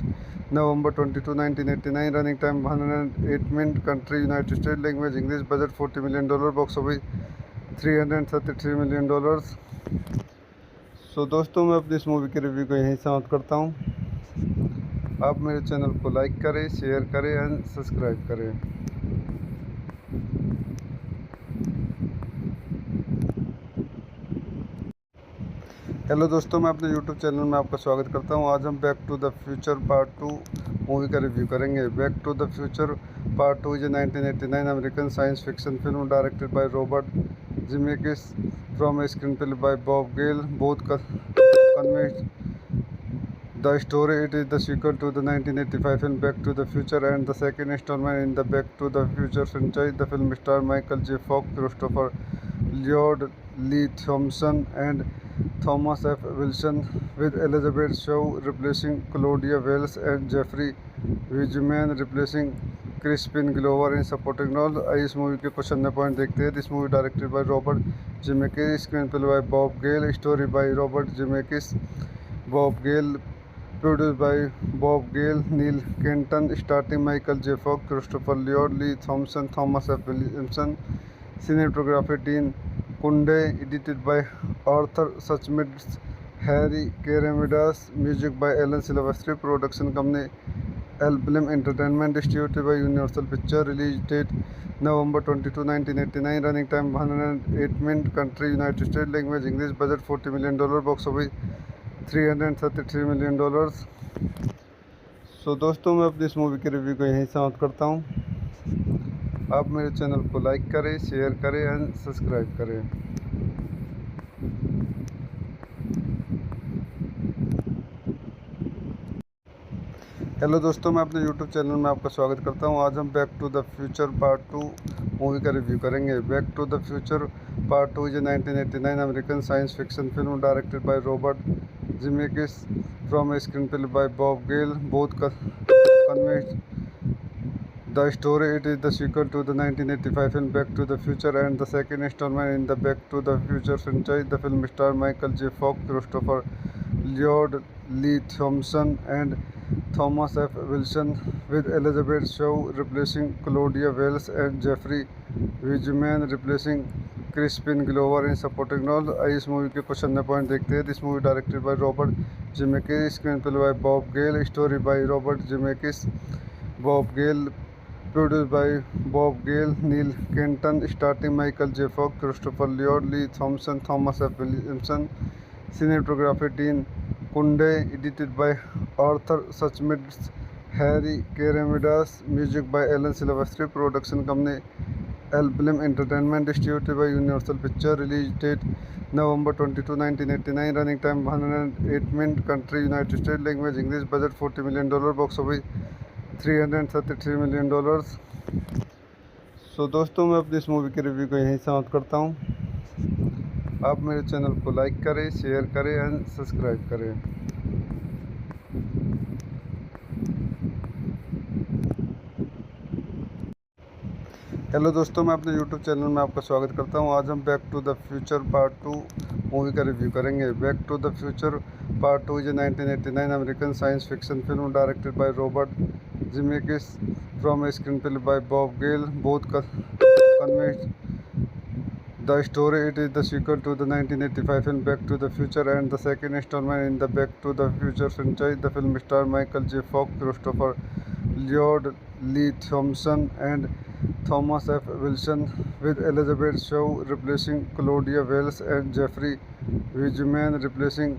November 22, 1989, running time 108 minutes, country United States, language English, budget $40 million, box office $333 million। सो दोस्तों, मैं अपनी इस movie के review को यहीं समाप्त करता हूँ। आप मेरे चैनल को लाइक करें, शेयर करें एंड सब्सक्राइब करें। हेलो दोस्तों, मैं अपने यूट्यूब चैनल में आपका स्वागत करता हूँ। आज हम back to the future part 2 movie का रिव्यू करेंगे। Back to the future part 2 is a 1989 American science fiction film directed by Robert Zemeckis from a screen play by Bob Gale. Both convinced the story. It is the sequel to the 1985 film Back to the Future and the second installment in the Back to the Future franchise. The film stars Michael J. Fox, Christopher Lloyd, Lee Thompson, and Thomas F. Wilson, with Elizabeth Shaw replacing Claudia Wells and Jeffrey Wiseman replacing Crispin Glover in supporting role। आइए इस movie के कुछ अन्य point देखते हैं। This movie directed by Robert Zemeckis, screen play by Bob Gale, story by Robert Zemeckis, Bob Gale, produced by Bob Gale, Neil Kenton, starring Michael J. Fox, Christopher Lloyd, Lee Thompson, Thomas F. Williamson, cinematography Dean Kunde, edited by Arthur Suchmitz, Harry Keramidas, music by Alan Silvestri, production company Elblem Entertainment, distributed by Universal Pictures, release date November 22, 1989, running time 108 minutes, country United States, language English, budget $40 million, box office $333 million। सो दोस्तों, मैं अपनी इस movie के review को यहीं समाप्त करता हूँ। आप मेरे चैनल को लाइक करें, शेयर करें एंड सब्सक्राइब करें। हेलो दोस्तों, मैं अपने यूट्यूब चैनल में आपका स्वागत करता हूँ। आज हम back to the future part 2 movie का रिव्यू करेंगे। Back to the future part 2 is a 1989 American science fiction film directed by Robert Zemeckis from a screen play by Bob Gale. Both convinced the story. It is the sequel to the 1985 film Back to the Future and the second installment in the Back to the Future franchise. The film stars Michael J. Fox, Christopher Lloyd, Lee Thompson, and Thomas F. Wilson, with Elizabeth Shaw replacing Claudia Wells and Jeffrey Wiseman replacing Crispin Glover in supporting role। आइए इस movie के कुछ अन्य point देखते हैं। This movie directed by Robert Zemeckis, screen play by Bob Gale, story by Robert Zemeckis, Bob Gale, produced by Bob Gale, Neil Kenton, starring Michael J. Fox, Christopher Lloyd, Lee Thompson, Thomas F. Williamson, cinematography Dean Kunde, edited by Arthur Suchmitz, Harry Keramidas, music by Alan Silvestri, production company Elblim Entertainment, distributed by Universal Pictures, release date November 22, 1989, running time 108 minutes, country United States, language English, budget $40 million, box office $333 million। सो दोस्तों, मैं अपनी इस movie के review को यहीं समाप्त करता हूँ। आप मेरे चैनल को लाइक करें, शेयर करें एंड सब्सक्राइब करें। हेलो दोस्तों, मैं अपने यूट्यूब चैनल में आपका स्वागत करता हूं। आज हम back to the future part 2 movie का रिव्यू करेंगे। Back to the future part 2 is a 1989 American science fiction film directed by Robert Zemeckis from a screen play by Bob Gale. Both convince the story. It is the sequel to the 1985 film Back to the Future and the second installment in the Back to the Future franchise. The film stars Michael J. Fox, Christopher Lloyd, Lee Thompson, and Thomas F. Wilson, with Elizabeth Shaw replacing Claudia Wells and Jeffrey Wiseman replacing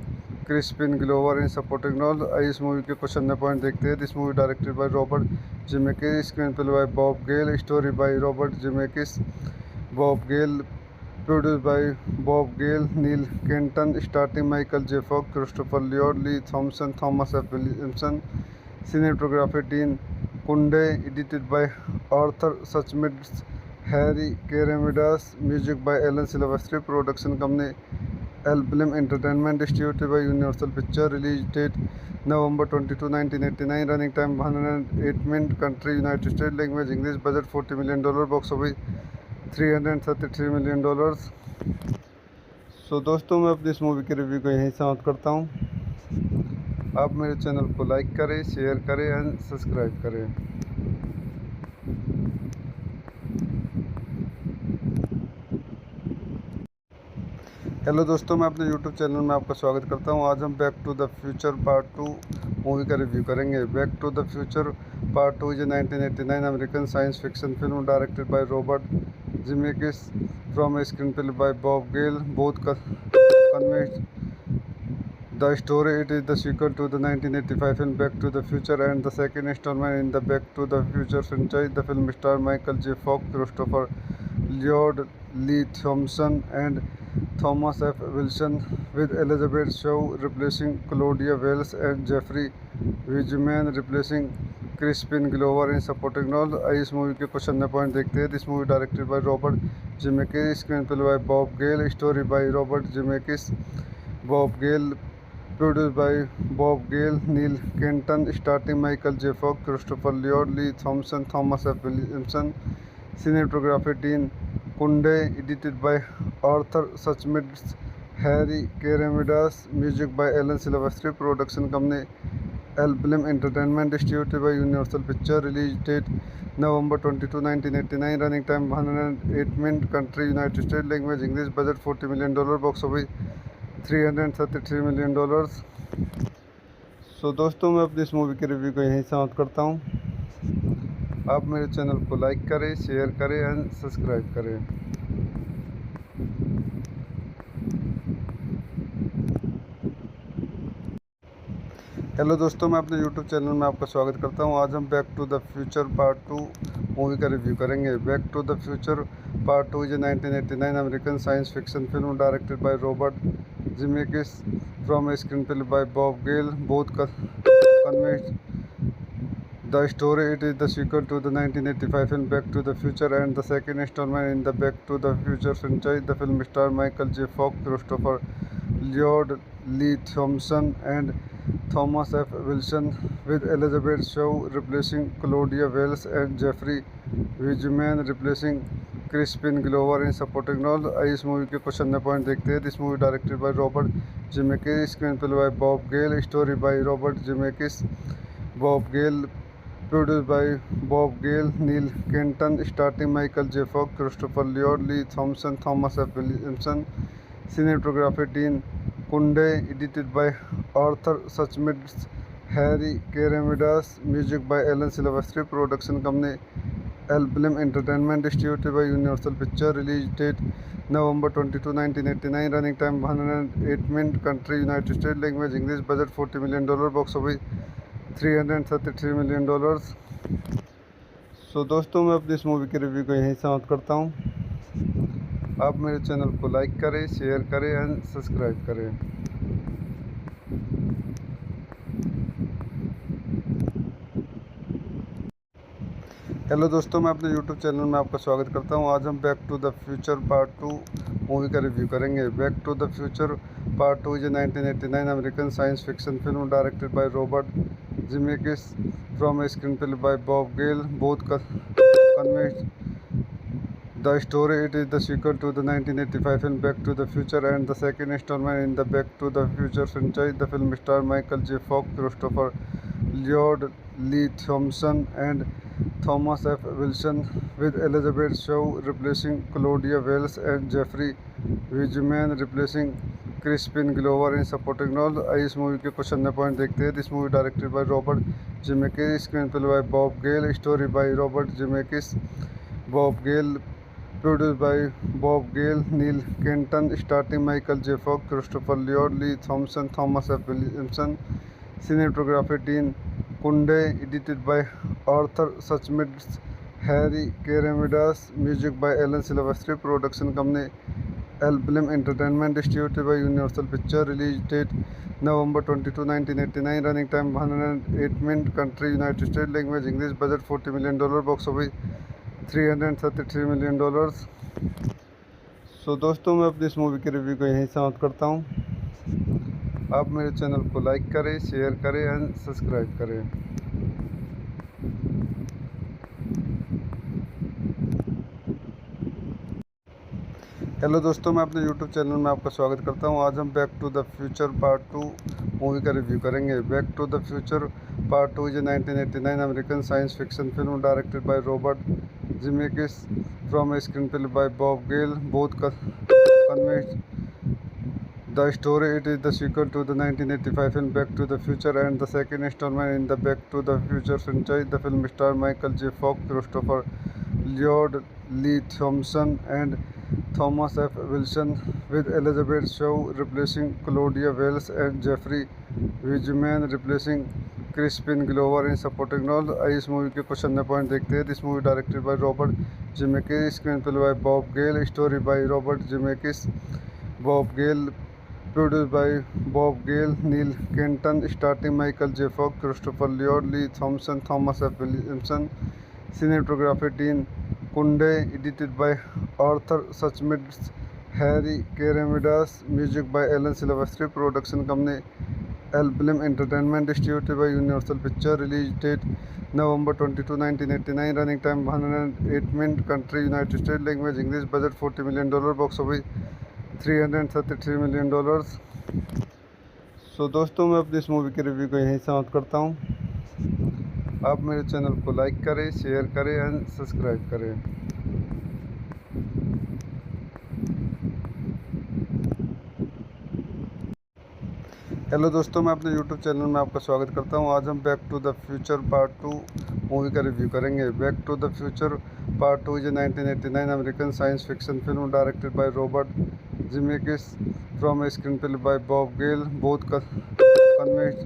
Crispin Glover in supporting role। आइए इस movie के कुछ अन्य point देखते हैं। This movie directed by Robert Zemeckis, screen play by Bob Gale, story by Robert Zemeckis, Bob Gale, produced by Bob Gale, Neil Kenton, starring Michael J. Fox, Christopher Lloyd, Lee Thompson, Thomas F. Williamson, cinematography Dean Kunde, edited by Arthur Suchmitz, Harry Keramidas, music by Alan Silvestri, production company Elblim Entertainment, distributed by Universal Pictures, release date November 22, 1989, running time 108 minutes, country United States, language English, budget $40 million, box office $333 million। सो दोस्तों, मैं अपनी इस movie के review को यहीं समाप्त करता हूँ। आप मेरे चैनल को लाइक करें, शेयर करें एंड सब्सक्राइब करें। हेलो दोस्तों, मैं अपने यूट्यूब चैनल में आपका स्वागत करता हूं। आज हम back to the future part 2 movie का रिव्यू करेंगे। Back to the future part 2 is a 1989 American science fiction film directed by Robert Zemeckis from a screen play by Bob Gale. Both convince the story. It is the sequel to the 1985 film Back to the Future and the second installment in the Back to the Future franchise. The film stars Michael J. Fox, Christopher Lloyd, Lee Thompson, and Thomas F. Wilson, with Elizabeth Shaw replacing Claudia Wells and Jeffrey Wiseman replacing Crispin Glover in supporting role। आइए इस movie के कुछ अन्य point देखते हैं। This movie directed by Robert Zemeckis, screen play by Bob Gale, story by Robert Zemeckis, Bob Gale, produced by Bob Gale, Neil Kenton, starring Michael J. Fox, Christopher Lloyd, Lee Thompson, Thomas F. Williamson, cinematography Dean Kunde, edited by Arthur Suchmitz, Harry Keramidas, music by Alan Silvestri, production company Elblim Entertainment, distributed by Universal Pictures, release date November 22, 1989, running time 108 minutes, country United States, language English, budget $40 million, box office $333 million। सो दोस्तों, मैं अपनी इस movie के review को यहीं समाप्त करता हूँ। आप मेरे चैनल को लाइक करें, शेयर करें एंड सब्सक्राइब करें। हेलो दोस्तों, मैं अपने यूट्यूब चैनल में आपका स्वागत करता हूं। आज हम back to the future part 2 movie का रिव्यू करेंगे। Back to the future part 2 is a 1989 American science fiction film directed by Robert Zemeckis from a screen play by Bob Gale. Both convince the story. It is the sequel to the 1985 film Back to the Future and the second installment in the Back to the Future franchise. The film stars Michael J. Fox, Christopher Lloyd, Lee Thompson, and Thomas F. Wilson, with Elizabeth Shaw replacing Claudia Wells and Jeffrey Wiseman replacing Crispin Glover in supporting role। आइए इस movie के कुछ अन्य point देखते हैं। This movie directed by Robert Zemeckis, screen play by Bob Gale, story by Robert Zemeckis, Bob Gale, produced by Bob Gale, Neil Kenton, starring Michael J. Fox, Christopher Lloyd, Lee Thompson, Thomas F. Williamson, cinematography Dean Kunde, edited by Arthur Suchmitz, Harry Keramidas, music by Alan Silvestri, production company Elblim Entertainment, distributed by Universal Pictures, release date November 22, 1989, running time 108 minutes, country United States, language English, budget $40 million, box office $333 million। सो दोस्तों मैं अपनी इस movie के review को यहीं समाप्त करता हूँ। आप मेरे चैनल को लाइक करें, शेयर करें एंड सब्सक्राइब करें। हेलो दोस्तों, मैं अपने यूट्यूब चैनल में आपका स्वागत करता हूं। आज हम back to the future part 2 movie का रिव्यू करेंगे। Back to the future part 2 is a 1989 American science fiction film directed by Robert Zemeckis from a screen play by Bob Gale. Both convinced the story. It is the sequel to the 1985 film Back to the Future and the second installment in the Back to the Future franchise. The film stars Michael J. Fox, Christopher Lloyd, Lee Thompson, and Thomas F. Wilson, with Elizabeth Shaw replacing Claudia Wells and Jeffrey Wiseman replacing Crispin Glover in supporting role। इस movie के कुछ अन्य point देखते हैं। This movie directed by Robert Zemeckis, screen play by Bob Gale, story by Robert Zemeckis, Bob Gale, produced by Bob Gale, Neil Kenton, starring Michael J. Fox, Christopher Lloyd, Lee Thompson, Thomas F. Williamson, cinematography Dean Kunde, edited by Arthur Suchmitz, Harry Keramidas, music by Alan Silvestri, production company Elblim Entertainment, distributed by Universal Pictures, release date November 22, 1989, running time 108 minutes, country United States, language English, budget $40 million, box office $333 million। सो दोस्तों मैं अपनी इस movie के review को यहीं समाप्त करता हूँ। आप मेरे चैनल को लाइक करें, शेयर करें एंड सब्सक्राइब करें। हेलो दोस्तों, मैं अपने यूट्यूब चैनल में आपका स्वागत करता हूं। आज हम back to the future part 2 movie का रिव्यू करेंगे। Back to the future part 2 is a 1989 American science fiction film directed by Robert Zemeckis from a screen play by Bob Gale. Both convinced the story. It is the sequel to the 1985 film Back to the Future and the second installment in the Back to the Future franchise. The film stars Michael J. Fox, Christopher Lloyd, Lee Thompson, and Thomas F. Wilson, with Elizabeth Shaw replacing Claudia Wells and Jeffrey Wiseman replacing Crispin Glover in supporting role। इस movie के कुछ अन्य point देखते हैं। This movie directed by Robert Zemeckis, screen play by Bob Gale, story by Robert Zemeckis, Bob Gale, produced by Bob Gale, Neil Kenton, starring Michael J. Fox, Christopher Lloyd, Lee Thompson, Thomas F. Williamson, cinematography Dean Kunde, edited by Arthur Suchmitz, Harry Keramidas, music by Alan Silvestri, production company Elblim Entertainment, distributed by Universal Pictures, release date November 22, 1989, running time 108 minutes, country United States, language English, budget $40 million, box office $333 million। सो दोस्तों मैं अपनी इस movie के review को यहीं समाप्त करता हूँ। आप मेरे चैनल को लाइक करें, शेयर करें एंड सब्सक्राइब करें। हेलो दोस्तों, मैं अपने यूट्यूब चैनल में आपका स्वागत करता हूं। आज हम back to the future part 2 movie का रिव्यू करेंगे। Back to the future part 2 is a 1989 American science fiction film directed by Robert Zemeckis from a screen play by Bob Gale. Both convinced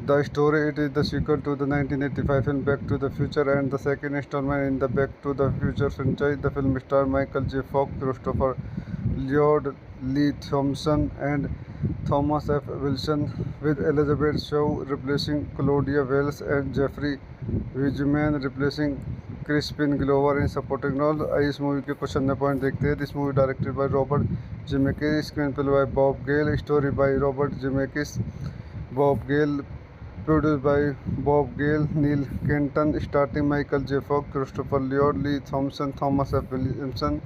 the story. It is the sequel to the 1985 film Back to the Future and the second installment in the Back to the Future franchise. The film stars Michael J. Fox, Christopher Lloyd, Lee Thompson, and Thomas F. Wilson, with Elizabeth Shaw replacing Claudia Wells and Jeffrey Wiseman replacing Crispin Glover in supporting role। इस movie के कुछ अन्य point देखते हैं। This movie directed by Robert Zemeckis, screen play by Bob Gale, story by Robert Zemeckis, Bob Gale, produced by Bob Gale, Neil Kenton, starring Michael J. Fox, Christopher Lloyd, Lee Thompson, Thomas F. Williamson,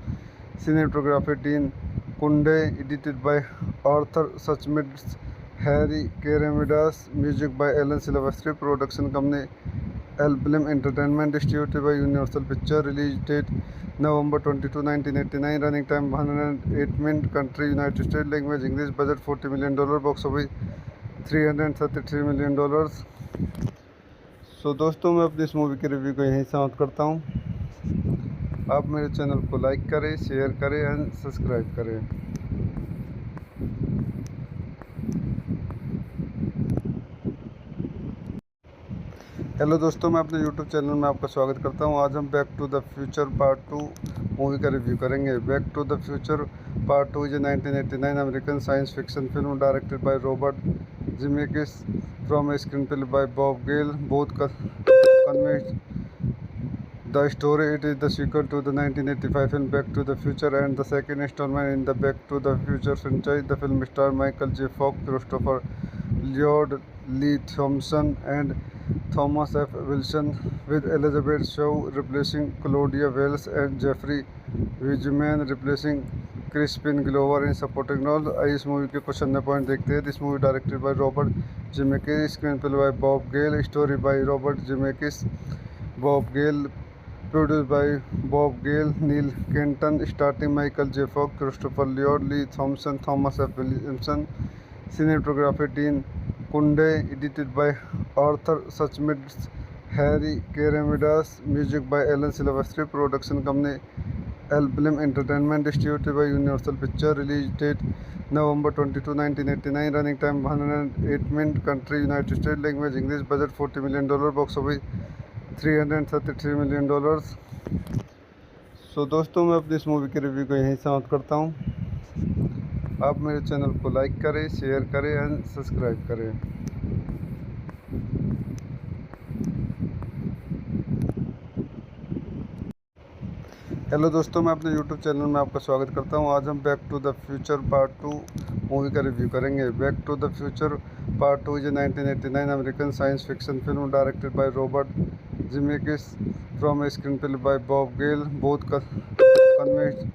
cinematography Dean Kunde, edited by Arthur Suchmitz, Harry Keramidas, music by Alan Silvestri, production company Elblim Entertainment, distributed by Universal Pictures, release date November 22, 1989, running time 108 minutes, country United States, language English, budget $40 million, box office $333 million। सो दोस्तों, मैं अपनी इस movie की review को यहीं समाप्त करता हूँ। आप मेरे चैनल को लाइक करें, शेयर करें एंड सब्सक्राइब करें। हेलो दोस्तों, मैं अपने यूट्यूब चैनल में आपका स्वागत करता हूं। आज हम back to the future part 2 movie का रिव्यू करेंगे। Back to the future part 2 is a 1989 American science fiction film directed by Robert Zemeckis from a screen play by Bob Gale. Both convinced the story. It is the sequel to the 1985 film Back to the Future and the second installment in the Back to the Future franchise. The film stars Michael J. Fox, Christopher Lloyd, Lee Thompson, and Thomas F. Wilson, with Elizabeth Shaw replacing Claudia Wells and Jeffrey Wiseman replacing Crispin Glover in supporting role। आइए इस movie के कुछ अन्य point देखते हैं। This movie directed by Robert Zemeckis, screen play by Bob Gale, story by Robert Zemeckis, Bob Gale, produced by Bob Gale, Neil Kenton, starring Michael J. Fox, Christopher Lloyd, Lee Thompson, Thomas F. Williamson, cinematography Dean Kunde, edited by Arthur Suchmitz, Harry Keramidas, music by Alan Silvestri, production company Elblim Entertainment, distributed by Universal Pictures, release date November 22, 1989, running time 108 minutes, country United States, language English, budget $40 million, box office $333 million। सो दोस्तों, मैं अपनी इस movie की review को यहीं समाप्त करता हूँ। आप मेरे चैनल को लाइक करें, शेयर करें एंड सब्सक्राइब करें। हेलो दोस्तों, मैं अपने यूट्यूब चैनल में आपका स्वागत करता हूं। आज हम back to the future part 2 movie का रिव्यू करेंगे। Back to the future part 2 is a 1989 American science fiction film directed by Robert Zemeckis from a screen play by Bob Gale. Both convinced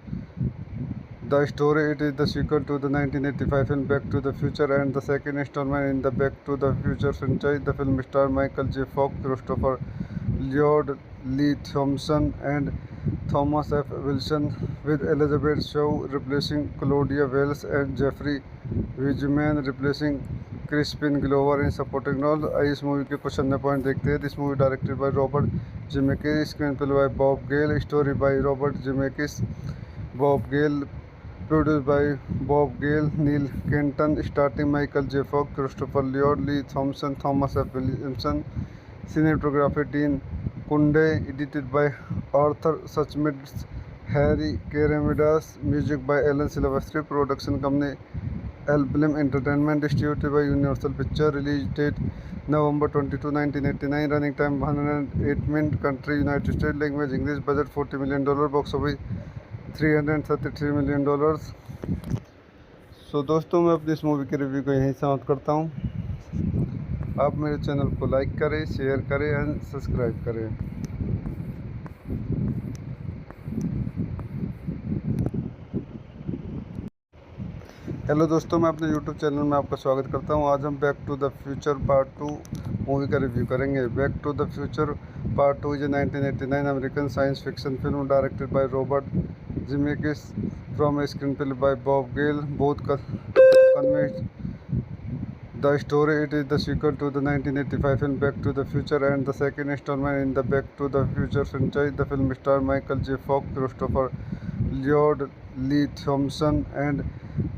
the story. It is the sequel to the 1985 film Back to the Future and the second installment in the Back to the Future franchise. The film stars Michael J. Fox, Christopher Lloyd, Lee Thompson, and Thomas F. Wilson, with Elizabeth Shaw replacing Claudia Wells and Jeffrey Wiseman replacing Crispin Glover in supporting role। आइए इस movie के कुछ अन्य point देखते हैं। This movie directed by Robert Zemeckis, screen play by Bob Gale, story by Robert Zemeckis, Bob Gale, produced by Bob Gale, Neil Kenton, starring Michael J. Fox, Christopher Lloyd, Lee Thompson, Thomas F. Williamson, cinematography Dean Kunde, edited by Arthur Suchmitz, Harry Keramidas, music by Alan Silvestri, production company Elblim Entertainment, distributed by Universal Pictures, release date November 22, 1989, running time 108 minutes, country United States, language English, budget $40 million, box office $333 million। सो दोस्तों, मैं अपनी इस movie की review को यहीं समाप्त करता हूँ। आप मेरे चैनल को लाइक करें, शेयर करें एंड सब्सक्राइब करें। हेलो दोस्तों, मैं अपने यूट्यूब चैनल में आपका स्वागत करता हूं। आज हम back to the future part 2 movie का रिव्यू करेंगे। Back to the future part 2 is a 1989 American science fiction film directed by Robert Zemeckis from a screen play by Bob Gale. Both convinced the story. It is the sequel to the 1985 film Back to the Future and the second installment in the Back to the Future franchise. The film stars Michael J. Fox, Christopher Lloyd, Lee Thompson, and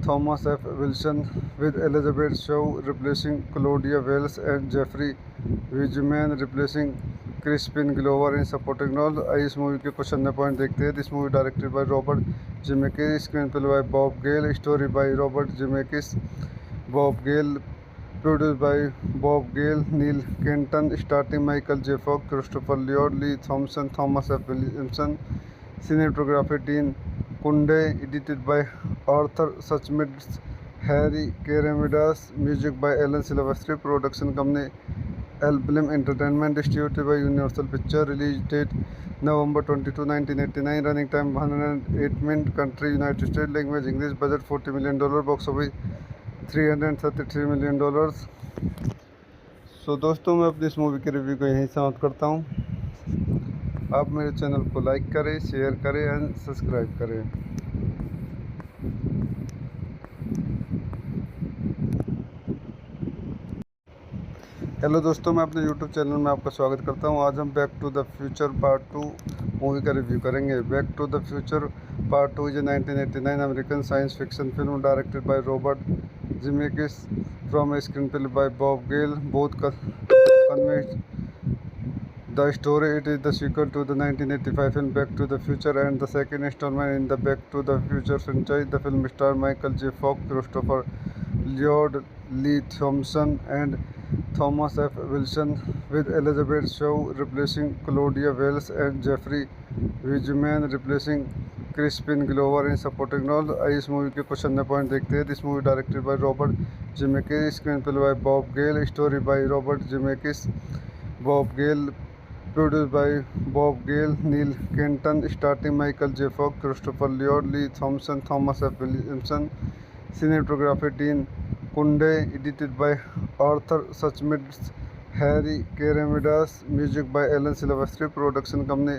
Thomas F. Wilson, with Elizabeth Shaw replacing Claudia Wells and Jeffrey Wiseman replacing Crispin Glover in supporting role। आइए इस movie के कुछ अन्य point देखते हैं। This movie directed by Robert Zemeckis, screen play by Bob Gale, story by Robert Zemeckis, Bob Gale, produced by Bob Gale, Neil Kenton, starring Michael J. Fox, Christopher Lloyd, Lee Thompson, Thomas F. Williamson, cinematography Dean Kunde, edited by Arthur Suchmitz, Harry Keramidas, music by Alan Silvestri, production company Elblim Entertainment, distributed by Universal Pictures, release date November 22, 1989, running time 108 minutes, country United States, language English, budget $40 million, box office $333 million। सो दोस्तों, मैं अपनी इस movie की review को यहीं समाप्त करता हूँ। आप मेरे चैनल को लाइक करें, शेयर करें एंड सब्सक्राइब करें। हेलो दोस्तों, मैं अपने यूट्यूब चैनल में आपका स्वागत करता हूं। आज हम back to the future part 2 movie का रिव्यू करेंगे। Back to the future part 2 is a 1989 American science fiction film directed by Robert Zemeckis from a screen play by Bob Gale both convinced the story. It is the sequel to the 1985 film Back to the Future and the second installment in the Back to the Future franchise. The film stars Michael J. Fox, Christopher Lloyd, Lee Thompson, and Thomas F. Wilson, with Elizabeth Shaw replacing Claudia Wells and Jeffrey Wiseman replacing Crispin Glover in supporting role. आइए इस movie के कुछ अन्य point देखते हैं। This movie directed by Robert Zemeckis, screen play by Bob Gale, story by Robert Zemeckis, Bob Gale, produced by Bob Gale, Neil Kenton, starring Michael J. Fox, Christopher Lloyd, Lee Thompson, Thomas F. Williamson, cinematography Dean Kunde, edited by Arthur Suchmitz, Harry Keramidas, music by Alan Silvestri, production company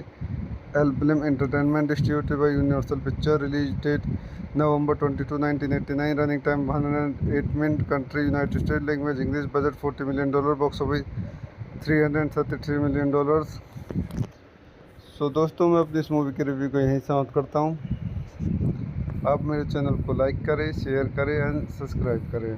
Elblim Entertainment, distributed by Universal Pictures, release date November 22, 1989, running time 108 minutes, country United States, language English, budget $40 million, box office $333 million। दोस्तों, मैं अपनी इस movie के review को यहीं समाप्त करता हूँ। आप मेरे चैनल को लाइक करें, शेयर करें एंड सब्सक्राइब करें।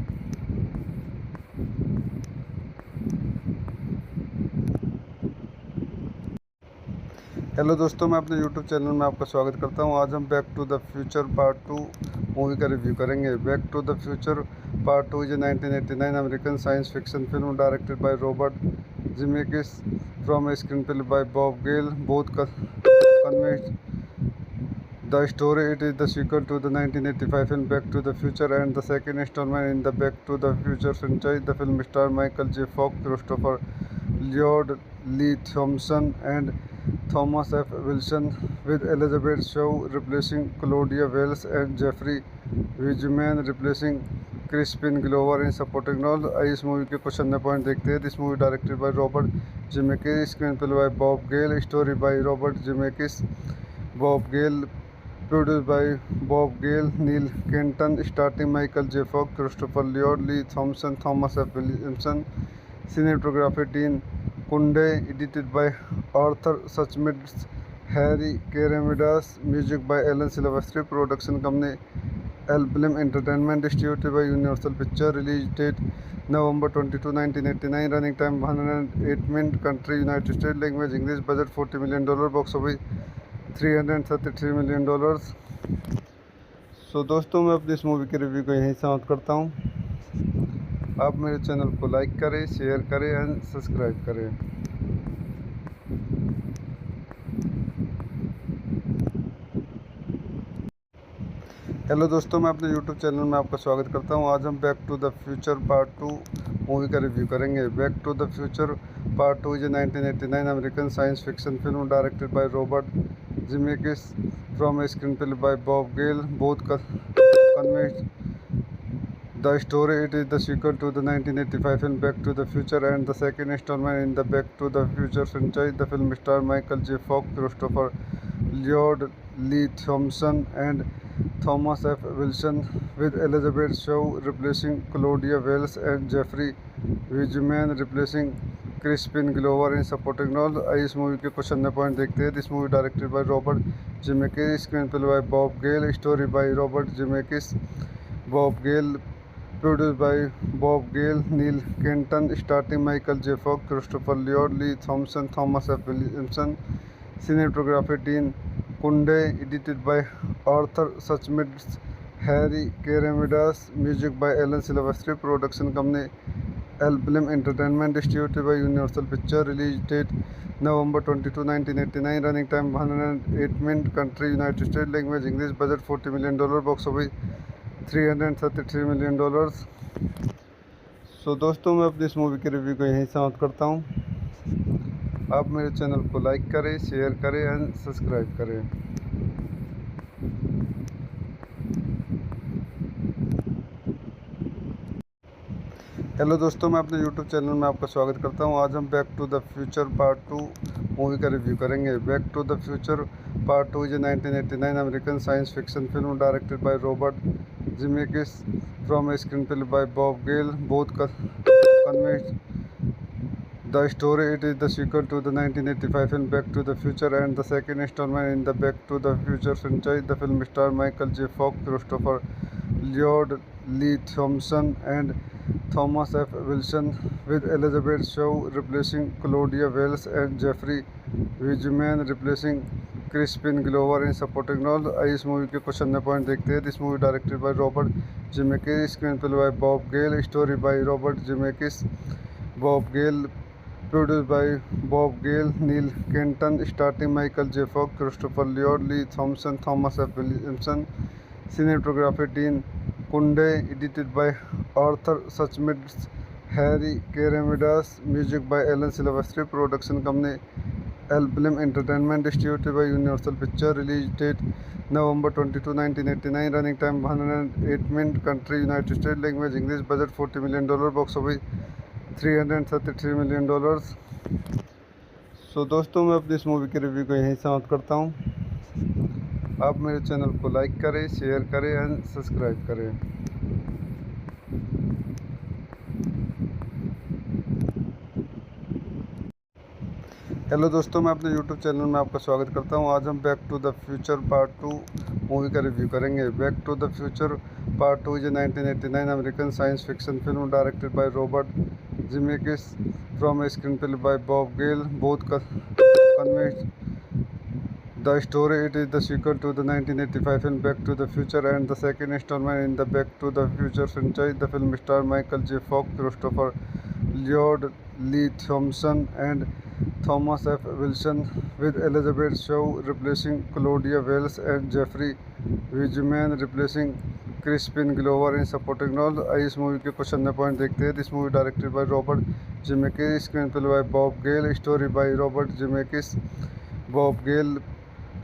हेलो दोस्तों, मैं अपने यूट्यूब चैनल में आपका स्वागत करता हूँ। आज हम back to the future part 2 movie का रिव्यू करेंगे। Back to the future part 2 is a 1989 American science fiction film directed by Robert Zemeckis from a screen play by Bob Gale both convinced the story. It is the sequel to the 1985 film Back to the Future and the second installment in the Back to the Future franchise. The film stars Michael J. Fox, Christopher Lloyd, Lee Thompson, and Thomas F. Wilson, with Elizabeth Shaw replacing Claudia Wells and Jeffrey Wiseman replacing Crispin Glover in supporting role। आइए इस movie के कुछ अन्य point देखते हैं। This movie directed by Robert Zemeckis, screen play by Bob Gale, story by Robert Zemeckis, Bob Gale, produced by Bob Gale, Neil Kenton, starring Michael J. Fox, Christopher Lloyd, Lee Thompson, Thomas F. Williamson, cinematography Dean Kunde, edited by Arthur Suchmitz, Harry Keramidas, music by Alan Silvestri, production company Elblim Entertainment, distributed by Universal Pictures, release date November 22, 1989, running time 108 minutes, country United States, language English, budget $40 million, box office $333 million। दोस्तों, मैं अपनी इस movie के review को यहीं समाप्त करता हूँ। आप मेरे चैनल को लाइक करें, शेयर करें एंड सब्सक्राइब करें। हेलो दोस्तों, मैं अपने यूट्यूब चैनल में आपका स्वागत करता हूँ। आज हम back to the future part 2 movie का रिव्यू करेंगे। Back to the future part 2 is a 1989 American science fiction film directed by Robert Zemeckis from a screen play by Bob Gale both convinced the story. It is the sequel to the 1985 film Back to the Future and the second installment in the Back to the Future franchise. The film stars Michael J. Fox, Christopher Lloyd, Lee Thompson, and Thomas F. Wilson, with Elizabeth Shaw replacing Claudia Wells and Jeffrey Wiseman replacing Crispin Glover in supporting role। आइए इस movie के कुछ अन्य point देखते हैं। This movie directed by Robert Zemeckis, screen play by Bob Gale, story by Robert Zemeckis, Bob Gale, produced by Bob Gale, Neil Kenton, starring Michael J. Fox, Christopher Lloyd, Lee Thompson, Thomas F. Williamson, cinematography Dean Kunde, edited by Arthur Suchmitz, Harry Keramidas, music by Alan Silvestri, production company Elblim Entertainment, distributed by Universal Pictures, release date November 22, 1989, running time 108 minutes, country United States, language English, budget $40 million, box office $333 million। दोस्तों, मैं अपनी इस movie के review को यहीं समाप्त करता हूँ। आप मेरे चैनल को लाइक करें, शेयर करें एंड सब्सक्राइब करें। हेलो दोस्तों, मैं अपने यूट्यूब चैनल में आपका स्वागत करता हूँ। आज हम back to the future part 2 movie का रिव्यू करेंगे। Back to the future part 2 is a 1989 American science fiction film directed by Robert Zemeckis from a screen play by Bob Gale both convinced The story it is the sequel to the 1985 film Back to the Future and the second installment in the Back to the Future franchise. The film stars Michael J. Fox, Christopher Lloyd, Lee Thompson, and Thomas F. Wilson, with Elizabeth Shaw replacing Claudia Wells and Jeffrey Wiseman replacing Crispin Glover in supporting role. आइए इस movie के कुछ अन्य point देखते हैं. This movie directed by Robert Zemeckis, screen play by Bob Gale, story by Robert Zemeckis, Bob Gale, produced by Bob Gale, Neil Kenton, starring Michael J. Fox, Christopher Lloyd, Lee Thompson, Thomas F. Williamson, cinematography Dean Kunde, edited by Arthur Suchmitz, Harry Keramidas, music by Alan Silvestri, production company Elblim Entertainment, distributed by Universal Pictures, release date November 22, 1989, running time 108 minutes, country United States, language English, budget $40 million, box office $333 million. सो दोस्तों, मैं अपनी इस movie के review को यहीं समाप्त करता हूँ. आप मेरे चैनल को लाइक करें, शेयर करें एंड सब्सक्राइब करें. हेलो दोस्तों, मैं अपने यूट्यूब चैनल में आपका स्वागत करता हूं. आज हम back to the future part 2 movie का रिव्यू करेंगे. Back to the future part 2 is a 1989 American science fiction film directed by Robert Zemeckis from a screen play by Bob Gale. Both convinced. The story it is the sequel to the 1985 film Back to the Future and the second installment in the Back to the Future franchise. The film stars Michael J. Fox, Christopher Lloyd, Lee Thompson, and Thomas F. Wilson, with Elizabeth Shaw replacing Claudia Wells and Jeffrey Wiseman replacing Crispin Glover in supporting role. आइए इस movie के कुछ अन्य point देखते हैं. This movie directed by Robert Zemeckis, screen play by Bob Gale, story by Robert Zemeckis, Bob Gale,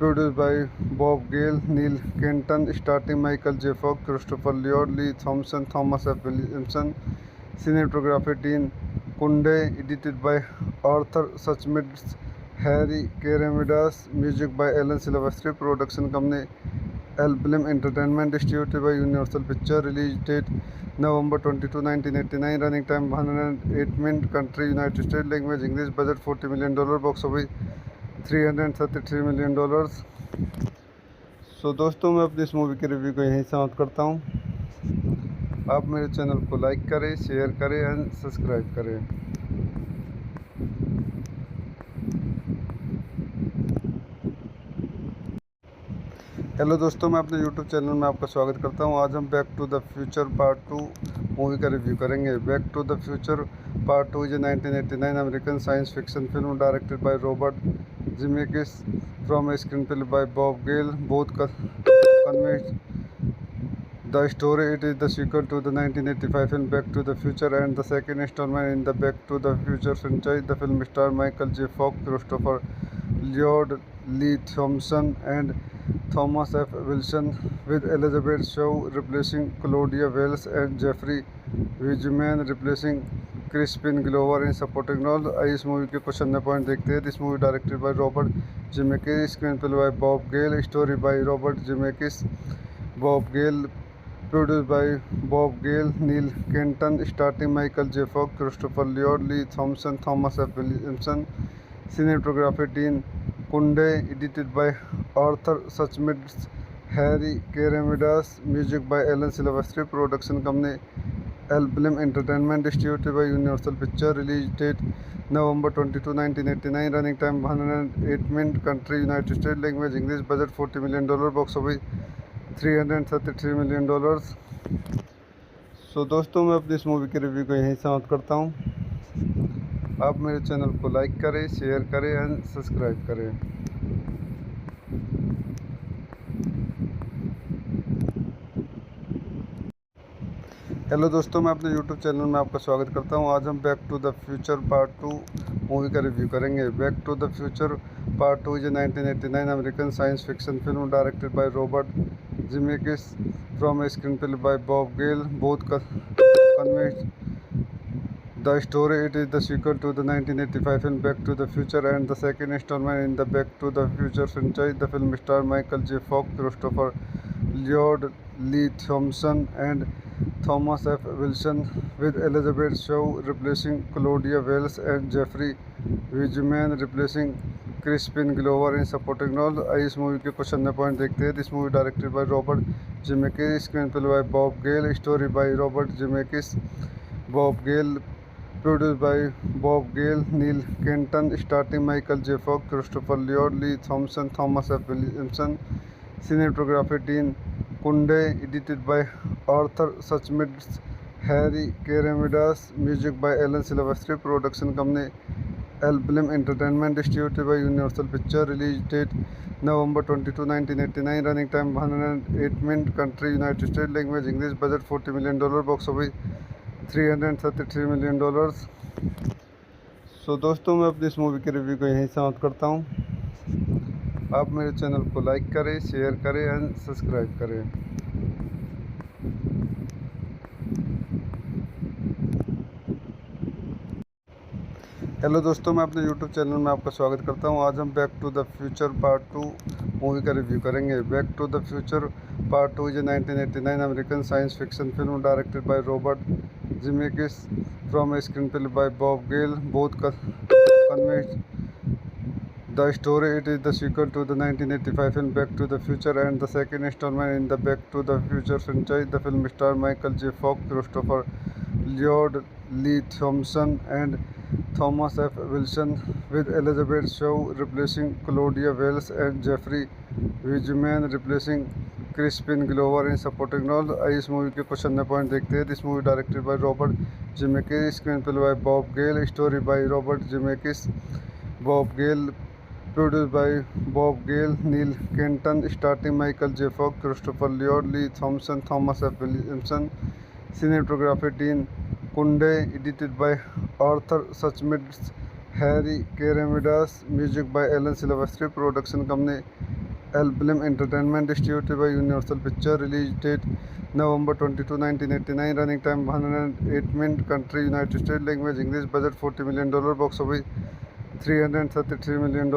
produced by Bob Gale, Neil Kenton, starring Michael J. Fox, Christopher Lloyd, Lee Thompson, Thomas F. Williamson, cinematography Dean Kunde, edited by Arthur Suchmitz, Harry Keramidas, music by Alan Silvestri, production company Elblim Entertainment, distributed by Universal Pictures, release date November 22, 1989, running time 108 minutes, country United States, language English, budget $40 million, box office $333 million. सो दोस्तों, मैं अपनी इस movie के review को यहीं समाप्त करता हूँ. आप मेरे चैनल को लाइक करें, शेयर करें एंड सब्सक्राइब करें. हेलो दोस्तों, मैं अपने यूट्यूब चैनल में आपका स्वागत करता हूं. आज हम back to the future part 2 movie का रिव्यू करेंगे. Back to the future part 2 is a 1989 American science fiction film directed by Robert Zemeckis from a screen play by Bob Gale. Both convinced. The story it is the sequel to the 1985 film Back to the Future and the second installment in the Back to the Future franchise. The film stars Michael J. Fox, Christopher Lloyd, Lee Thompson, and Thomas F. Wilson, with Elizabeth Shaw replacing Claudia Wells and Jeffrey Wiseman replacing Crispin Glover in supporting role. आइए इस movie के कुछ अन्य point देखते हैं. This movie directed by Robert Zemeckis, screen play by Bob Gale, story by Robert Zemeckis, Bob Gale, produced by Bob Gale, Neil Kenton, starring Michael J. Fox, Christopher Lloyd, Lee Thompson, Thomas F. Williamson, cinematography Dean Kunde, edited by Arthur Suchmitz, Harry Keramidas, music by Alan Silvestri, production company Elblim Entertainment, distributed by Universal Pictures, release date November 22, 1989, running time 108 minutes, country United States, language English, budget $40 million, box office $333 million. सो दोस्तों, मैं अपनी इस movie के review को यहीं समाप्त करता हूँ. आप मेरे चैनल को लाइक करें, शेयर करें एंड सब्सक्राइब करें. हेलो दोस्तों, मैं अपने यूट्यूब चैनल में आपका स्वागत करता हूं. आज हम back to the future part 2 movie का रिव्यू करेंगे. Back to the future part 2 is a 1989 American science fiction film directed by Robert Zemeckis from a screen play by Bob Gale. Both convinced. The story it is the sequel to the 1985 film Back to the Future and the second installment in the Back to the Future franchise. The film stars Michael J. Fox, Christopher Lloyd, Lee Thompson, and Thomas F. Wilson, with Elizabeth Shaw replacing Claudia Wells and Jeffrey Wiseman replacing Crispin Glover in supporting role. आइए इस movie के कुछ अन्य point देखते हैं. This movie directed by Robert Zemeckis, screen play by Bob Gale, story by Robert Zemeckis, Bob Gale, produced by Bob Gale, Neil Kenton, starring Michael J. Fox, Christopher Lloyd, Lee Thompson, Thomas F. Williamson, cinematography Dean Kunde, edited by Arthur Suchmitz, Harry Keramidas, music by Alan Silvestri, production company Elblim Entertainment, distributed by Universal Pictures, release date November 22, 1989, running time 108 minutes, country United States, language English, budget $40 million, box office $333 million. सो दोस्तों, मैं अपनी इस movie के review को यहीं समाप्त करता हूँ. आप मेरे चैनल को लाइक करें, शेयर करें एंड सब्सक्राइब करें. हेलो दोस्तों, मैं अपने यूट्यूब चैनल में आपका स्वागत करता हूं. आज हम back to the future part 2 movie का रिव्यू करेंगे. Back to the future part 2 is a 1989 American science fiction film directed by Robert Zemeckis from a screen play by Bob Gale. Both convinced the story. It is the sequel to the 1985 film Back to the Future and the second installment in the Back to the Future franchise. The film stars Michael J. Fox, Christopher Lloyd, Lee Thompson, and Thomas F. Wilson, with Elizabeth Shaw replacing Claudia Wells and Jeffrey Wiseman replacing Crispin Glover in supporting role. आइए इस movie के कुछ अन्य point देखते हैं. This movie directed by Robert Zemeckis, screen play by Bob Gale, story by Robert Zemeckis, Bob Gale, produced by Bob Gale, Neil Kenton, starring Michael J. Fox, Christopher Lloyd, Lee Thompson, Thomas F. Williamson, cinematography Dean Kunde, edited by Arthur Suchmitz, Harry Keramidas, music by Alan Silvestri, production company Elblim Entertainment, distributed by Universal Pictures, release date November 22, 1989, running time 108 minutes, country United States, language English, budget $40 million, box office $333 million.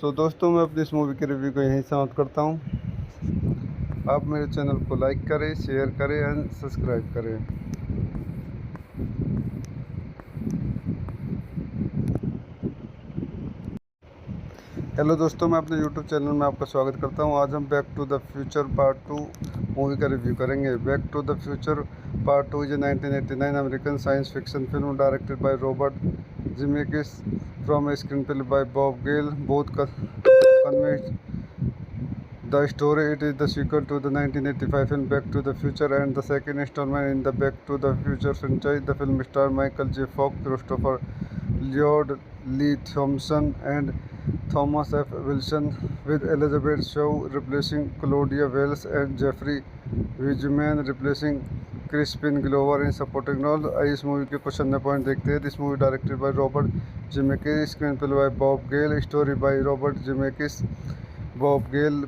सो दोस्तों, मैं अपनी इस movie के review को यहीं समाप्त करता हूँ. आप मेरे चैनल को लाइक करें, शेयर करें एंड सब्सक्राइब करें. हेलो दोस्तों, मैं अपने यूट्यूब चैनल में आपका स्वागत करता हूं. आज हम back to the future part 2 movie का रिव्यू करेंगे. Back to the future part 2 is a 1989 American science fiction film directed by Robert Zemeckis from a screen play by Bob Gale. Both convinced the story. It is the sequel to the 1985 film Back to the Future and the second installment in the Back to the Future franchise. The film stars Michael J. Fox, Christopher Lloyd, Lee Thompson, and Thomas F. Wilson, with Elizabeth Shaw replacing Claudia Wells and Jeffrey Wiseman replacing Crispin Glover in supporting role. आइए इस movie के कुछ अन्य point देखते हैं. This movie directed by Robert Zemeckis, screen play by Bob Gale, story by Robert Zemeckis, Bob Gale,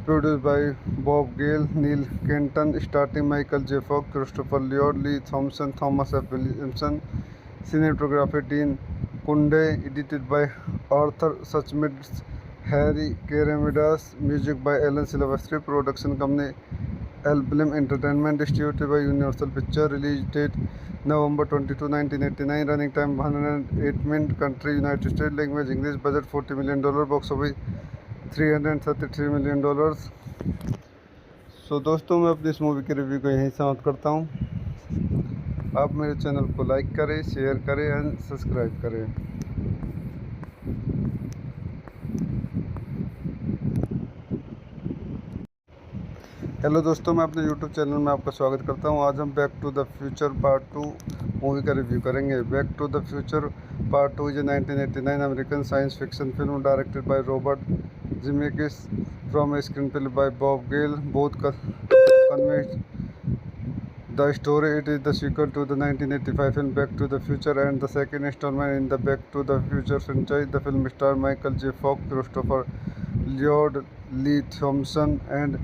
produced by Bob Gale, Neil Kenton, starring Michael J. Fox, Christopher Lloyd, Lee Thompson, Thomas F. Williamson, cinematography Dean Kunde, edited by Arthur Suchmitz, Harry Keramidas, music by Alan Silvestri, production company Elblim Entertainment, distributed by Universal Pictures, release date November 22, 1989, running time 108 minutes, country United States, language English, budget $40 million, box office $333 million. सो दोस्तों, मैं अपनी इस movie के review को यहीं समाप्त करता हूँ. आप मेरे चैनल को लाइक करें, शेयर करें एंड सब्सक्राइब करें. हेलो दोस्तों, मैं अपने यूट्यूब चैनल में आपका स्वागत करता हूं. आज हम back to the future part 2 movie का रिव्यू करेंगे. Back to the future part 2 is a 1989 American science fiction film directed by Robert Zemeckis from a screen play by Bob Gale. Both convinced the story. It is the sequel to the 1985 film Back to the Future and the second installment in the Back to the Future franchise. The film stars Michael J. Fox, Christopher Lloyd, Lee Thompson, and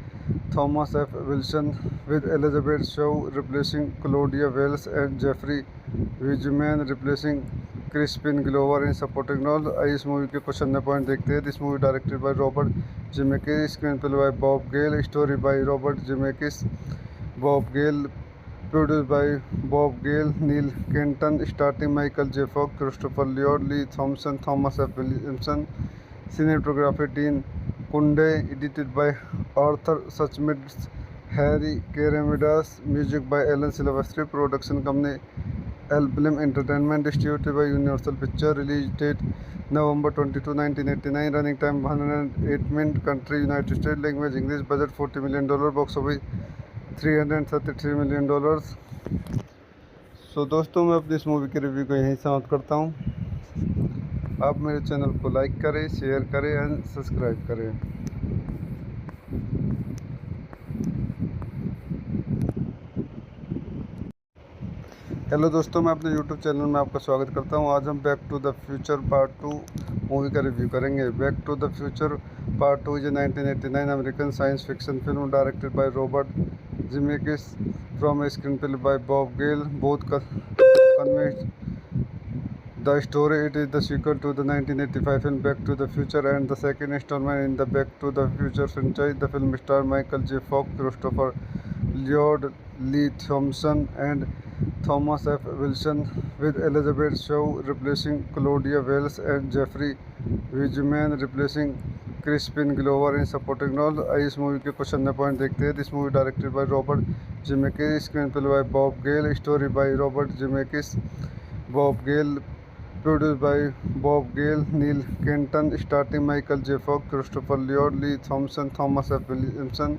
Thomas F. Wilson, with Elizabeth Shaw replacing Claudia Wells and Jeffrey Wiseman replacing Crispin Glover in supporting role. आइए इस movie के कुछ अन्य point देखते हैं. This movie directed by Robert Zemeckis, screen play by Bob Gale, story by Robert Zemeckis, Bob Gale, produced by Bob Gale, Neil Kenton, starring Michael J. Fox, Christopher Lloyd, Lee Thompson, Thomas F. Williamson, cinematography Dean Kunde, edited by Arthur Suchmitz, Harry Keramidas, music by Alan Silvestri, production company Elblim Entertainment, distributed by Universal Pictures, release date November 22, 1989, running time 108 minutes, country United States, language English, budget $40 million, box office $333 million। सो दोस्तों, मैं अपनी इस movie के review को यहीं समाप्त करता हूँ। आप मेरे चैनल को लाइक करें, शेयर करें एंड सब्सक्राइब करें। हेलो दोस्तों, मैं अपने यूट्यूब चैनल में आपका स्वागत करता हूं। आज हम back to the future part 2 movie का रिव्यू करेंगे। Back to the future part 2 is a 1989 American science fiction film directed by Robert Zemeckis from a screen play by Bob Gale. Both convince the story. It is the sequel to the 1985 film Back to the Future and the second installment in the Back to the Future franchise. The film stars Michael J. Fox, Christopher Lloyd, Lee Thompson, and Thomas F. Wilson, with Elizabeth Shaw replacing Claudia Wells and Jeffrey Wiseman replacing Crispin Glover in supporting role। आइए इस movie के कुछ अन्य point देखते हैं। This movie directed by Robert Zemeckis, screen play by Bob Gale, story by Robert Zemeckis, Bob Gale, produced by Bob Gale, Neil Kenton, starring Michael J. Fox, Christopher Lloyd, Lee Thompson, Thomas F. Williamson,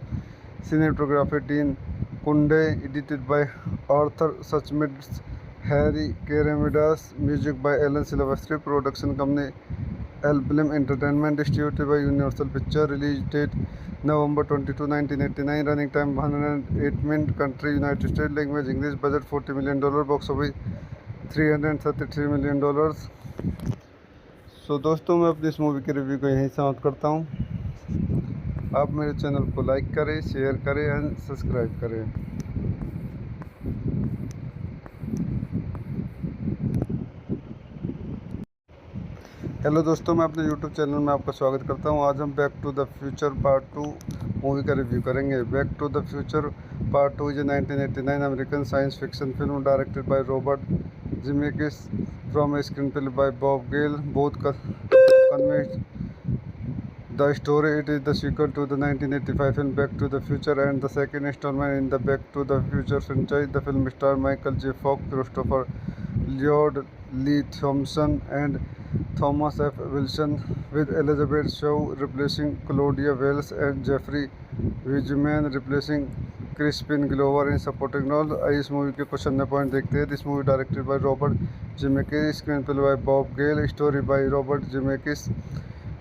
cinematography Dean Kunde, edited by Arthur Suchmitz, Harry Keramidas, music by Alan Silvestri, production company Elblim Entertainment, distributed by Universal Pictures, release date November 22, 1989, running time 108 minutes, country United States, language English, budget $40 million, box office $333 million। सो दोस्तों, मैं अपनी इस movie के review को यहीं समाप्त करता हूँ। आप मेरे चैनल को लाइक करें, शेयर करें एंड सब्सक्राइब करें। हेलो दोस्तों, मैं अपने यूट्यूब चैनल में आपका स्वागत करता हूं। आज हम back to the future part 2 movie का रिव्यू करेंगे। Back to the future part 2 is a 1989 American science fiction film directed by Robert Zemeckis from a screen play by Bob Gale. Both convince the story. It is the sequel to the 1985 film Back to the Future and the second installment in the Back to the Future franchise. The film stars Michael J. Fox, Christopher Lloyd, Lee Thompson, and Thomas F. Wilson, with Elizabeth Shaw replacing Claudia Wells and Jeffrey Wiseman replacing Crispin Glover in supporting role। आइए इस movie के कुछ अन्य point देखते हैं। This movie directed by Robert Zemeckis, screen play by Bob Gale, story by Robert Zemeckis,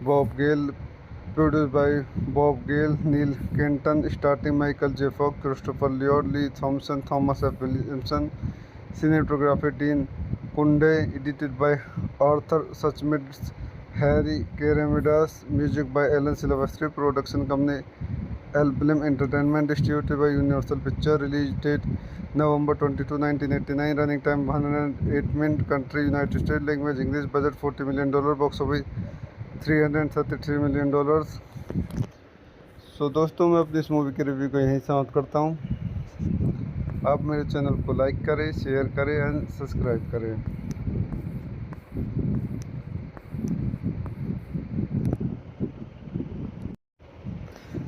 Bob Gale, produced by Bob Gale, Neil Kenton, starring Michael J. Fox, Christopher Lloyd, Lee Thompson, Thomas F. Williamson, cinematography Dean Kunde, edited by Arthur Suchmitz, Harry Keramidas, music by Alan Silvestri, production company Elblim Entertainment, distributed by Universal Pictures, release date November 22, 1989, running time 108 minutes, country United States, language English, budget $40 million, box office $333 million। सो दोस्तों, मैं अपनी इस movie के review को यहीं समाप्त करता हूँ। आप मेरे चैनल को लाइक करें, शेयर करें एंड सब्सक्राइब करें।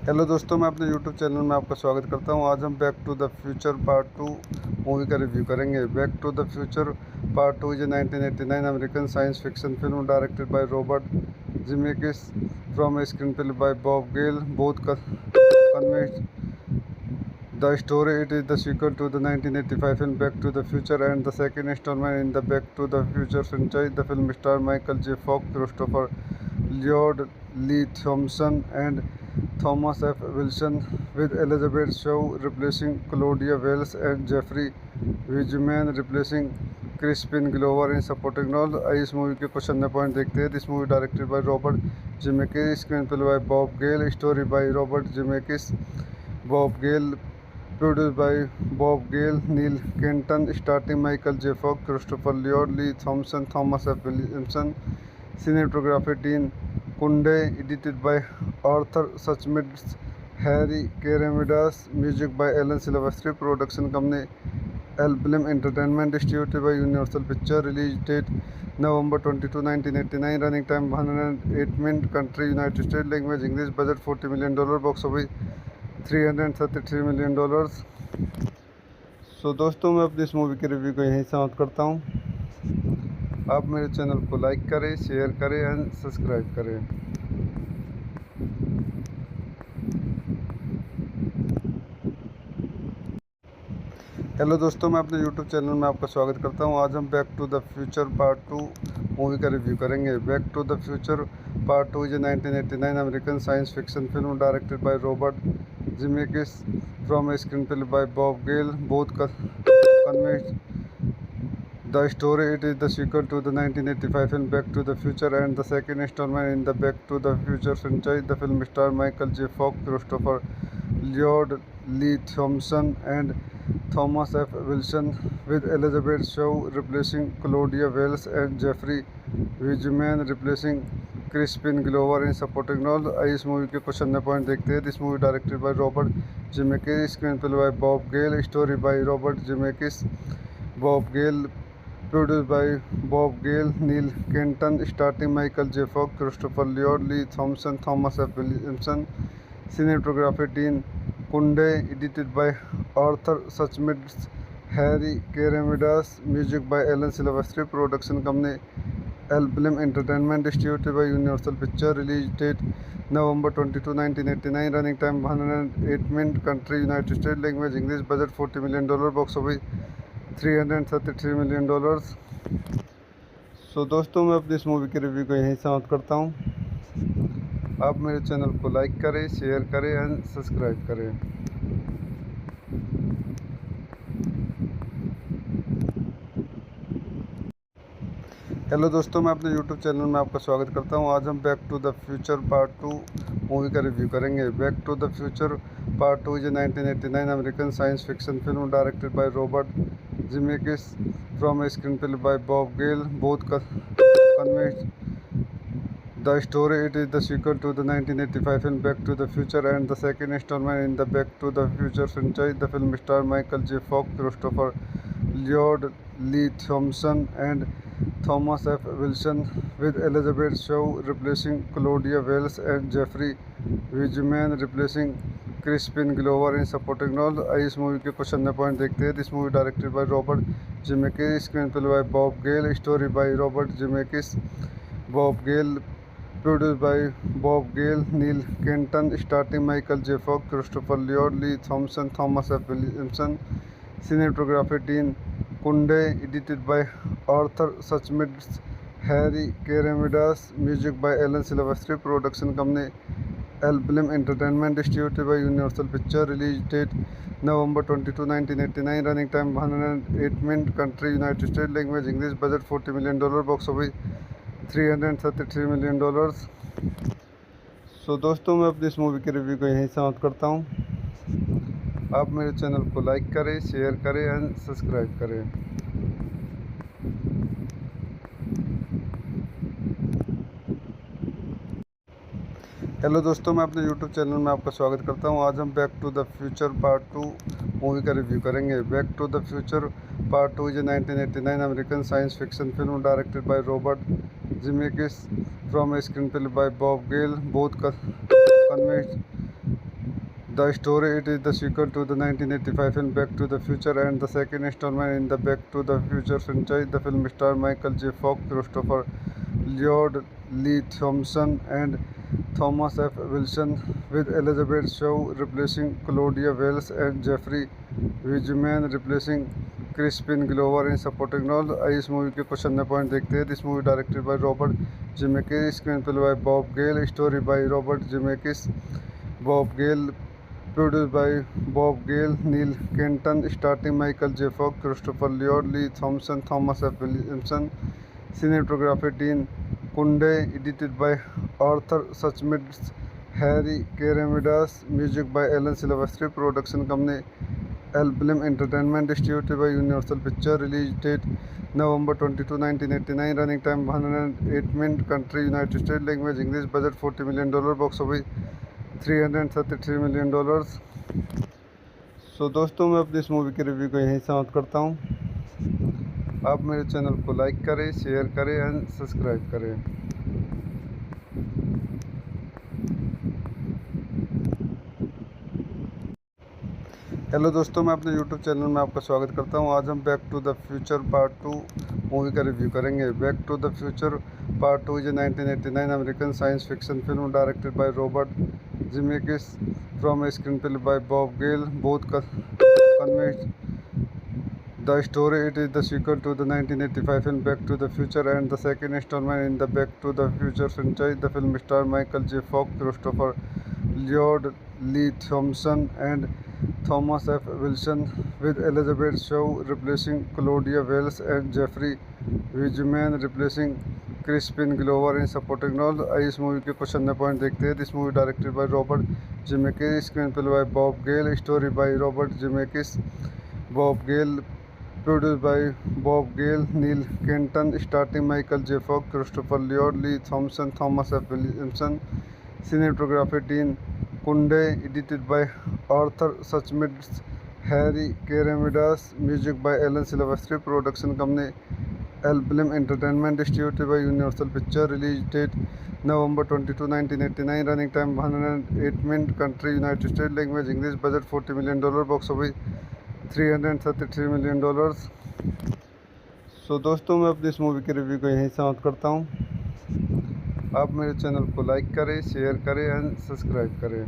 हेलो दोस्तों, मैं अपने यूट्यूब चैनल में आपका स्वागत करता हूं। आज हम back to the future part 2 movie का रिव्यू करेंगे। Back to the future part 2 is a 1989 American science fiction film directed by Robert Zemeckis from a screen play by Bob Gale. Both convince the story. It is the sequel to the 1985 film Back to the Future and the second installment in the Back to the Future franchise. The film stars Michael J. Fox, Christopher Lloyd, Lee Thompson, and Thomas F. Wilson, with Elizabeth Shaw replacing Claudia Wells and Jeffrey Wiseman replacing Crispin Glover in supporting role। आइए इस movie के कुछ अन्य point देखते हैं। This movie directed by Robert Zemeckis, screen play by Bob Gale, story by Robert Zemeckis, Bob Gale, produced by Bob Gale, Neil Kenton, starring Michael J. Fox, Christopher Lloyd, Lee Thompson, Thomas F. Williamson, cinematography Dean Kunde, edited by Arthur Suchmitz, Harry Keramidas, music by Alan Silvestri, production company Elblim Entertainment, distributed by Universal Pictures, release date November 22, 1989, running time 108 minutes, country United States, language English, budget $40 million, box office $333 million। सो दोस्तों मैं अपनी इस movie के review को यहीं समाप्त करता हूँ। आप मेरे चैनल को लाइक करें, शेयर करें एंड सब्सक्राइब करें। हेलो दोस्तों, मैं अपने यूट्यूब चैनल में आपका स्वागत करता हूं। आज हम back to the future part 2 movie का रिव्यू करेंगे। Back to the future part 2 is a 1989 American science fiction film directed by Robert Zemeckis from a screen play by Bob Gale. Both convinced the story. It is the sequel to the 1985 film Back to the Future and the second installment in the Back to the Future franchise. The film stars Michael J. Fox, Christopher Lloyd, Lee Thompson, and Thomas F. Wilson, with Elizabeth Shaw replacing Claudia Wells and Jeffrey Wiseman replacing Crispin Glover in supporting role। आइए इस movie के कुछ अन्य point देखते हैं। This movie directed by Robert Zemeckis, screen play by Bob Gale, story by Robert Zemeckis, Bob Gale, produced by Bob Gale, Neil Kenton, starring Michael J. Fox, Christopher Lloyd, Lee Thompson, Thomas F. Williamson, cinematography Dean Kunde, edited by Arthur Suchmitz, Harry Keramidas, music by Alan Silvestri, production company Elblim Entertainment, distributed by Universal Pictures, release date November 22, 1989, running time 108 minutes, country United States, language English, budget $40 million, box office $333 million। सो दोस्तों मैं अपनी इस movie के review को यहीं समाप्त करता हूँ। आप मेरे चैनल को लाइक करें, शेयर करें एंड सब्सक्राइब करें। हेलो दोस्तों, मैं अपने यूट्यूब चैनल में आपका स्वागत करता हूं। आज हम back to the future part 2 movie का रिव्यू करेंगे। Back to the future part 2 is a 1989 American science fiction film directed by Robert Zemeckis from a screen play by Bob Gale. Both convinced the story. It is the sequel to the 1985 film Back to the Future and the second installment in the Back to the Future franchise. The film stars Michael J. Fox, Christopher Lloyd, Lee Thompson, and Thomas F. Wilson, with Elizabeth Shaw replacing Claudia Wells and Jeffrey Wiseman replacing Crispin Glover in supporting role। आइए इस movie के कुछ अन्य point देखते हैं। This movie directed by Robert Zemeckis, screen play by Bob Gale, story by Robert Zemeckis, Bob Gale, produced by Bob Gale, Neil Kenton, starring Michael J. Fox, Christopher Lloyd, Lee Thompson, Thomas F. Williamson, cinematography Dean Kunde, edited by Arthur Suchmitz, Harry Keramidas, music by Alan Silvestri, production company Elblim Entertainment, distributed by Universal Pictures, release date November 22, 1989, running time 108 minutes, country United States, language English, budget $40 million, box office $333 million। सो दोस्तों मैं अपनी इस movie के review को यहीं समाप्त करता हूँ। आप मेरे चैनल को लाइक करें, शेयर करें एंड सब्सक्राइब करें। हेलो दोस्तों, मैं अपने यूट्यूब चैनल में आपका स्वागत करता हूं। आज हम back to the future part 2 movie का रिव्यू करेंगे। Back to the future part 2 is a 1989 American science fiction film directed by Robert Zemeckis from a screen play by Bob Gale. Both convinced the story. It is the sequel to the 1985 film Back to the Future and the second installment in the Back to the Future franchise. The film stars Michael J. Fox, Christopher Lloyd, Lee Thompson, and Thomas F. Wilson, with Elizabeth Shaw replacing Claudia Wells and Jeffrey Wiseman replacing Crispin Glover in supporting role। आइए इस movie के कुछ अन्य point देखते हैं। This movie directed by Robert Zemeckis, screen play by Bob Gale, story by Robert Zemeckis, Bob Gale, produced by Bob Gale, Neil Kenton, starring Michael J. Fox, Christopher Lloyd, Lee Thompson, Thomas F. Williamson, cinematography Dean Kunde, edited by Arthur Suchmitz, Harry Keramidas, music by Alan Silvestri, production company Elblim Entertainment, distributed by Universal Pictures, release date November 22, 1989, running time 108 minutes, country United States, language English, budget $40 million, box office $333 million। सो दोस्तों, मैं अपनी इस movie के review को यहीं समाप्त करता हूँ। आप मेरे चैनल को लाइक करें, शेयर करें एंड सब्सक्राइब करें। हेलो दोस्तों, मैं अपने यूट्यूब चैनल में आपका स्वागत करता हूं। आज हम back to the future part 2 movie का रिव्यू करेंगे। Back to the future part 2 is a 1989 American science fiction film directed by Robert Zemeckis from a screen play by Bob Gale. Both convinced the story. It is the sequel to the 1985 film Back to the Future and the second installment in the Back to the Future franchise. The film stars Michael J. Fox, Christopher Lloyd, Lee Thompson, and Thomas F. Wilson, with Elizabeth Shaw replacing Claudia Wells and Jeffrey Wiseman replacing Crispin Glover in supporting role। आइए इस movie के कुछ अन्य point देखते हैं। This movie directed by Robert Zemeckis, screen play by Bob Gale, story by Robert Zemeckis, Bob Gale, produced by Bob Gale, Neil Kenton, starring Michael J. Fox, Christopher Lloyd, Lee Thompson, Thomas F. Williamson, cinematography Dean Kunde, edited by Arthur Suchmitz, Harry Keramidas, music by Alan Silvestri, production company Elblim Entertainment, distributed by Universal Pictures, release date November 22, 1989, running time 108 minutes, country United States, language English, budget $40 million, box office $333 million। सो दोस्तों, मैं अपनी इस movie के review को यहीं समाप्त करता हूँ। आप मेरे चैनल को लाइक करें, शेयर करें एंड सब्सक्राइब करें।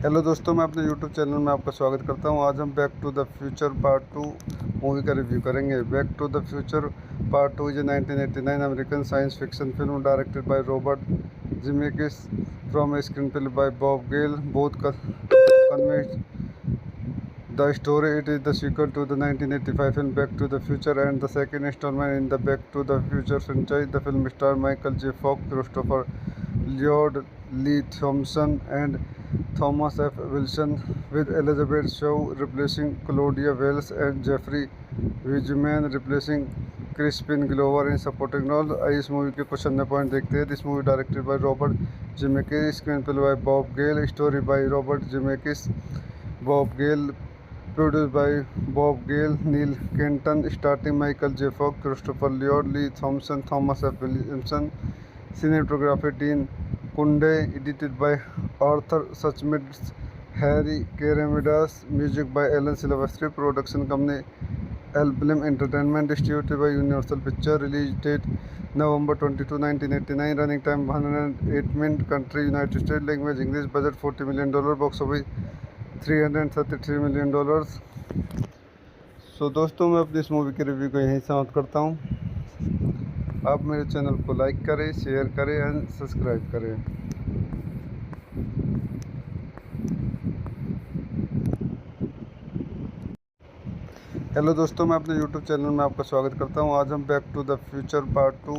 हेलो दोस्तों, मैं अपने यूट्यूब चैनल में आपका स्वागत करता हूं। आज हम back to the future part 2 movie का रिव्यू करेंगे। Back to the future part 2 is a 1989 American science fiction film directed by Robert Zemeckis from a screen play by Bob Gale. Both convinced the story. It is the sequel to the 1985 film Back to the Future and the second installment in the Back to the Future franchise. The film stars Michael J. Fox, Christopher Lloyd, Lee Thompson, and Thomas F. Wilson, with Elizabeth Shaw replacing Claudia Wells and Jeffrey Wiseman replacing Crispin Glover in supporting role। आइए इस movie के कुछ अन्य point देखते हैं। This movie directed by Robert Zemeckis, screen play by Bob Gale, story by Robert Zemeckis, Bob Gale, produced by Bob Gale, Neil Kenton, starring Michael J. Fox, Christopher Lloyd, Lee Thompson, Thomas F. Williamson, cinematography Dean Kunde, edited by Arthur Suchmitz, Harry Keramidas, music by Alan Silvestri, production company Elblim Entertainment, distributed by Universal Pictures, release date November 22, 1989, running time 108 minutes, country United States, language English, budget $40 million, box office $333 million। सो दोस्तों, मैं अपनी इस movie के review को यहीं समाप्त करता हूँ। आप मेरे चैनल को लाइक करें, शेयर करें एंड सब्सक्राइब करें। हेलो दोस्तों, मैं अपने यूट्यूब चैनल में आपका स्वागत करता हूं। आज हम back to the future part 2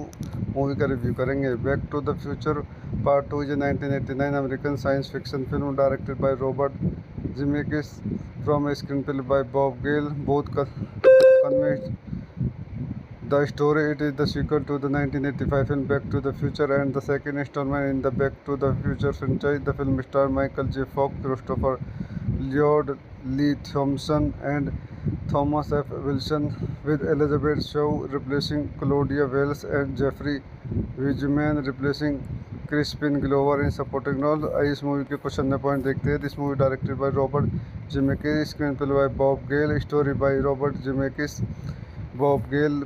movie का रिव्यू करेंगे। Back to the future part 2 is a 1989 American science fiction film directed by Robert Zemeckis from a screen play by Bob Gale. Both convinced the story. It is the sequel to the 1985 film Back to the Future and the second installment in the Back to the Future franchise. The film stars Michael J. Fox, Christopher Lloyd, Lee Thompson, and Thomas F. Wilson, with Elizabeth Shaw replacing Claudia Wells and Jeffrey Wiseman replacing Crispin Glover in supporting role। आइए इस movie के कुछ अन्य point देखते हैं। This movie directed by Robert Zemeckis, screen play by Bob Gale, story by Robert Zemeckis, Bob Gale,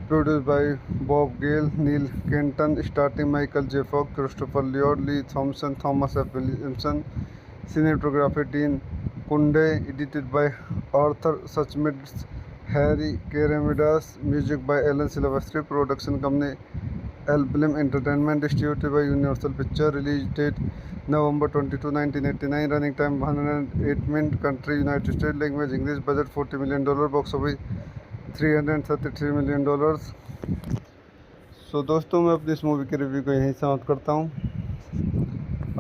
produced by Bob Gale, Neil Kenton, starring Michael J. Fox, Christopher Lloyd, Lee Thompson, Thomas F. Williamson, cinematography Dean Kunde, edited by Arthur Suchmitz, Harry Keramidas, music by Alan Silvestri, production company Elblim Entertainment, distributed by Universal Pictures, release date November 22, 1989, running time 108 minutes, country United States, language English, budget $40 million, box office $333 million। सो दोस्तों, मैं अपनी इस movie के review को यहीं समाप्त करता हूँ।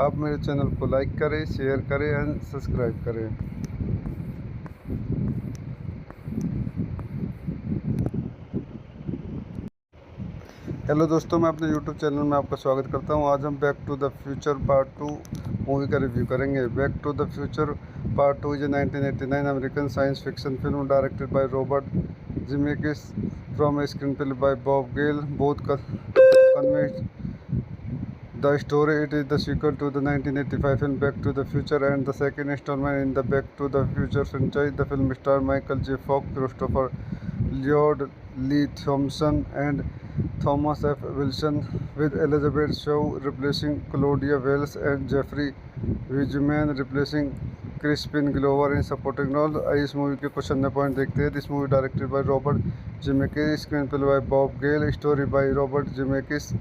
आप मेरे चैनल को लाइक करें, शेयर करें एंड सब्सक्राइब करें। हेलो दोस्तों, मैं अपने यूट्यूब चैनल में आपका स्वागत करता हूं। आज हम back to the future part 2 movie का रिव्यू करेंगे। Back to the future part 2 is a 1989 American science fiction film directed by Robert Zemeckis from a screen play by Bob Gale both convent the story. It is the sequel to the 1985 film Back to the Future and the second installment in the Back to the Future franchise. The film stars Michael J. Fox, Christopher Lloyd, Lee Thompson, and Thomas F. Wilson, with Elizabeth Shaw replacing Claudia Wells and Jeffrey Wiseman replacing Crispin Glover in supporting role. आइए इस movie के कुछ अन्य point देखते हैं। This movie directed by Robert Zemeckis, screen play by Bob Gale, story by Robert Zemeckis,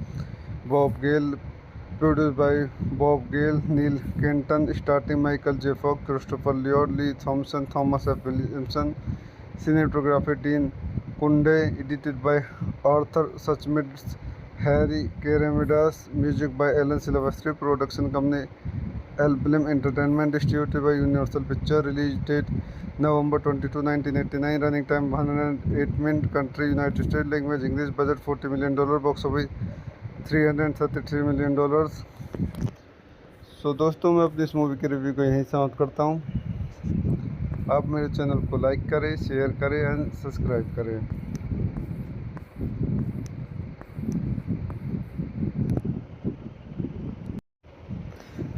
Bob Gale, produced by Bob Gale, Neil Kenton, starring Michael J. Fox, Christopher Lloyd, Lee Thompson, Thomas F. Williamson, cinematography Dean Kunde, edited by Arthur Suchmitz, Harry Keramidas, music by Alan Silvestri, production company Elblim Entertainment, distributed by Universal Pictures, release date November 22, 1989, running time 108 minutes, country United States, language English, budget $40 million, box office $333 million। दोस्तों, मैं अपनी इस movie के review को यहीं समाप्त करता हूँ। आप मेरे चैनल को लाइक करें, शेयर करें एंड सब्सक्राइब करें।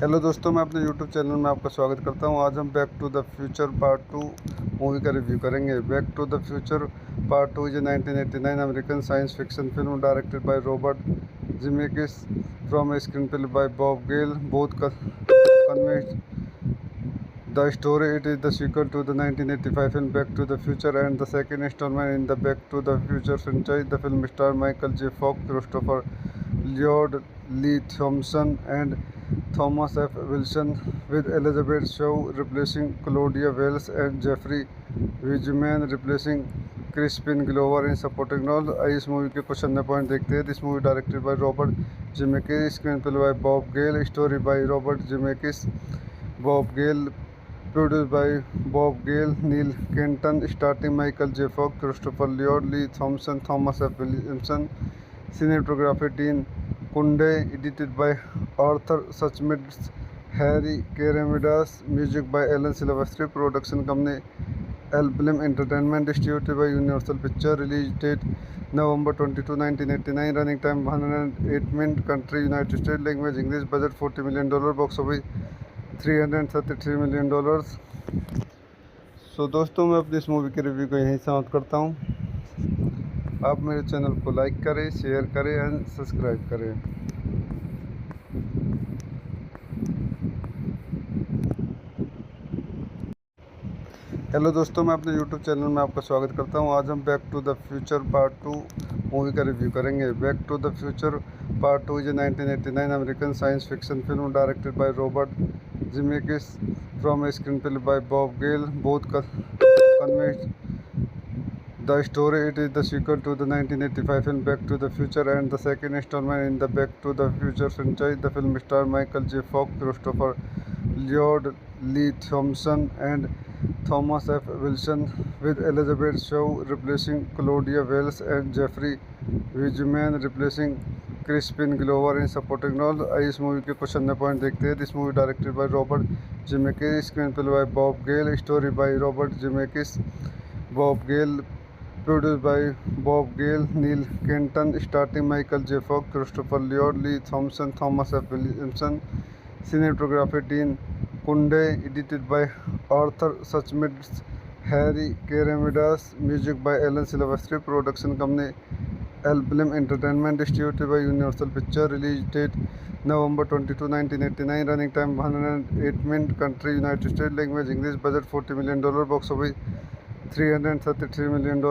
हेलो दोस्तों, मैं अपने यूट्यूब चैनल में आपका स्वागत करता हूँ। आज हम back to the future part 2 movie का रिव्यू करेंगे। Back to the future part 2 is a 1989 American science fiction film directed by Robert Zemeckis from a screen play by Bob Gale both convent the story. It is the sequel to the 1985 film Back to the Future and the second installment in the Back to the Future franchise. The film stars Michael J. Fox, Christopher Lloyd, Lee Thompson, and Thomas F. Wilson, with Elizabeth Shaw replacing Claudia Wells and Jeffrey Wiseman replacing Crispin Glover in supporting role। आइए इस movie के कुछ अन्य point देखते हैं। This movie directed by Robert Zemeckis, screen play by Bob Gale, story by Robert Zemeckis, Bob Gale, produced by Bob Gale, Neil Kenton, starring Michael J. Fox, Christopher Lloyd, Lee Thompson, Thomas F. Williamson, cinematography Dean Kunde, edited by Arthur Suchmitz, Harry Keramidas, music by Alan Silvestri, production company Elblim Entertainment, distributed by Universal Pictures, release date November 22, 1989, running time 108 minutes, country United States, language English, budget $40 million, box office $333 million। दोस्तों, मैं अपनी इस movie के review को यहीं समाप्त करता हूँ। आप मेरे चैनल को लाइक करें, शेयर करें एंड सब्सक्राइब करें। हेलो दोस्तों, मैं अपने यूट्यूब चैनल में आपका स्वागत करता हूँ। आज हम back to the future part 2 movie का रिव्यू करेंगे। Back to the future part 2 is a 1989 American science fiction film directed by Robert Zemeckis from a screen play by Bob Gale both convent the story. It is the sequel to the 1985 film Back to the Future and the second installment in the Back to the Future franchise. The film stars Michael J. Fox, Christopher Lloyd, Lee Thompson, and Thomas F. Wilson, with Elizabeth Shaw replacing Claudia Wells and Jeffrey Wiseman replacing Crispin Glover in supporting role। आइए इस movie के कुछ अन्य point देखते हैं। This movie directed by Robert Zemeckis, screen play by Bob Gale, story by Robert Zemeckis, Bob Gale, produced by Bob Gale, Neil Kenton, starring Michael J. Fox, Christopher Lloyd, Lee Thompson, Thomas F. Williamson, cinematography Dean Kunde, edited by Arthur Suchmitz, Harry Keramidas, music by Alan Silvestri, production company Elblim Entertainment, distributed by Universal Pictures, release date November 22, 1989, running time 108 minutes, country United States, language English, budget $40 million, box office $333 million।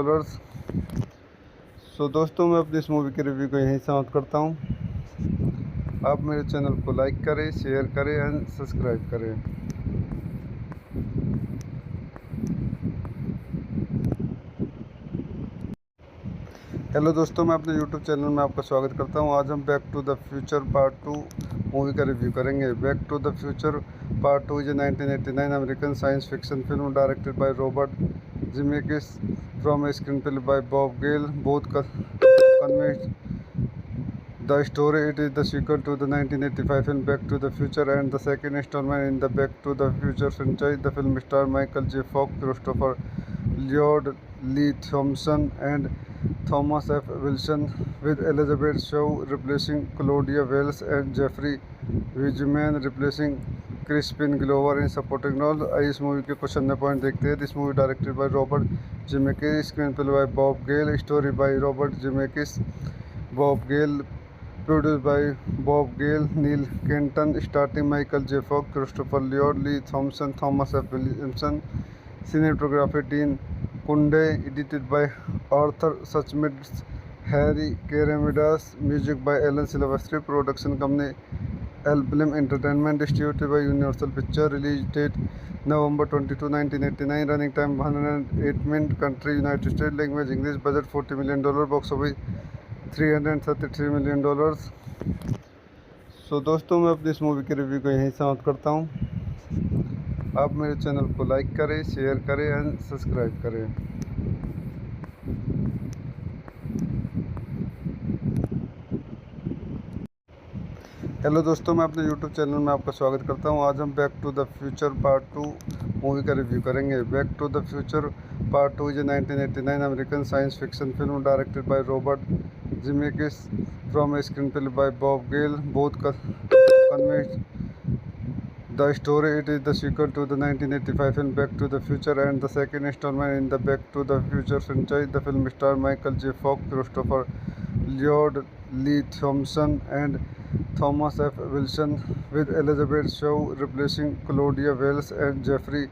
दोस्तों, मैं अपनी इस movie के review को यहीं समाप्त करता हूँ। आप मेरे चैनल को लाइक करें, शेयर करें एंड सब्सक्राइब करें। हेलो दोस्तों, मैं अपने यूट्यूब चैनल में आपका स्वागत करता हूँ। आज हम back to the future part 2 movie का रिव्यू करेंगे। Back to the future part 2 is a 1989 American science fiction film directed by Robert Zemeckis from a screen play by Bob Gale both convent The story it is the sequel to the 1985 film Back to the Future and the second installment in the Back to the Future franchise. The film stars Michael J. Fox, Christopher Lloyd, Lee Thompson, and Thomas F. Wilson, with Elizabeth Shaw replacing Claudia Wells and Jeffrey Wiseman replacing Crispin Glover in supporting role. आइए इस movie के कुछ अन्य point देखते हैं. This movie directed by Robert Zemeckis, screen play by Bob Gale, story by Robert Zemeckis, Bob Gale, produced by Bob Gale, Neil Kenton, starring Michael J. Fox, Christopher Lloyd, Lee Thompson, Thomas F. Williamson, cinematography Dean Kunde, edited by Arthur Suchmitz, Harry Keramidas, music by Alan Silvestri, production company Elblim Entertainment, distributed by Universal Pictures, release date November 22, 1989, running time 108 minutes, country United States, language English, budget $40 million, box office $333 million. सो दोस्तों, मैं अपनी इस movie के review को यहीं समाप्त करता हूँ. आप मेरे चैनल को लाइक करें, शेयर करें एंड सब्सक्राइब करें. हेलो दोस्तों, मैं अपने यूट्यूब चैनल में आपका स्वागत करता हूं. आज हम back to the future part 2 movie का रिव्यू करेंगे. Back to the future part 2 is a 1989 American science fiction film directed by Robert Zemeckis from a screen play by Bob Gale. Both convinced. The story it is the sequel to the 1985 film Back to the Future and the second installment in the Back to the Future franchise. The film stars Michael J. Fox, Christopher Lloyd, Lee Thompson, and Thomas F. Wilson, with Elizabeth Shaw replacing Claudia Wells and Jeffrey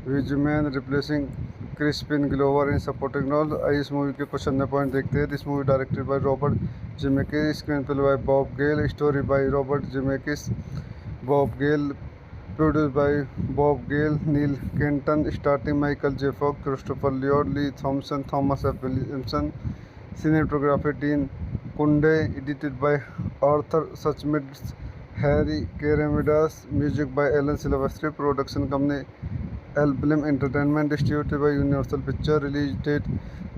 Wiseman replacing Crispin Glover in supporting role. आइए इस movie के कुछ अन्य point देखते हैं. This movie directed by Robert Zemeckis, screen play by Bob Gale, story by Robert Zemeckis, Bob Gale, produced by Bob Gale, Neil Kenton, starring Michael J. Fox, Christopher Lloyd, Lee Thompson, Thomas F. Williamson, cinematography Dean Kunde, edited by Arthur Suchmitz, Harry Keramidas, music by Alan Silvestri, production company Elblim Entertainment, distributed by Universal Pictures, release date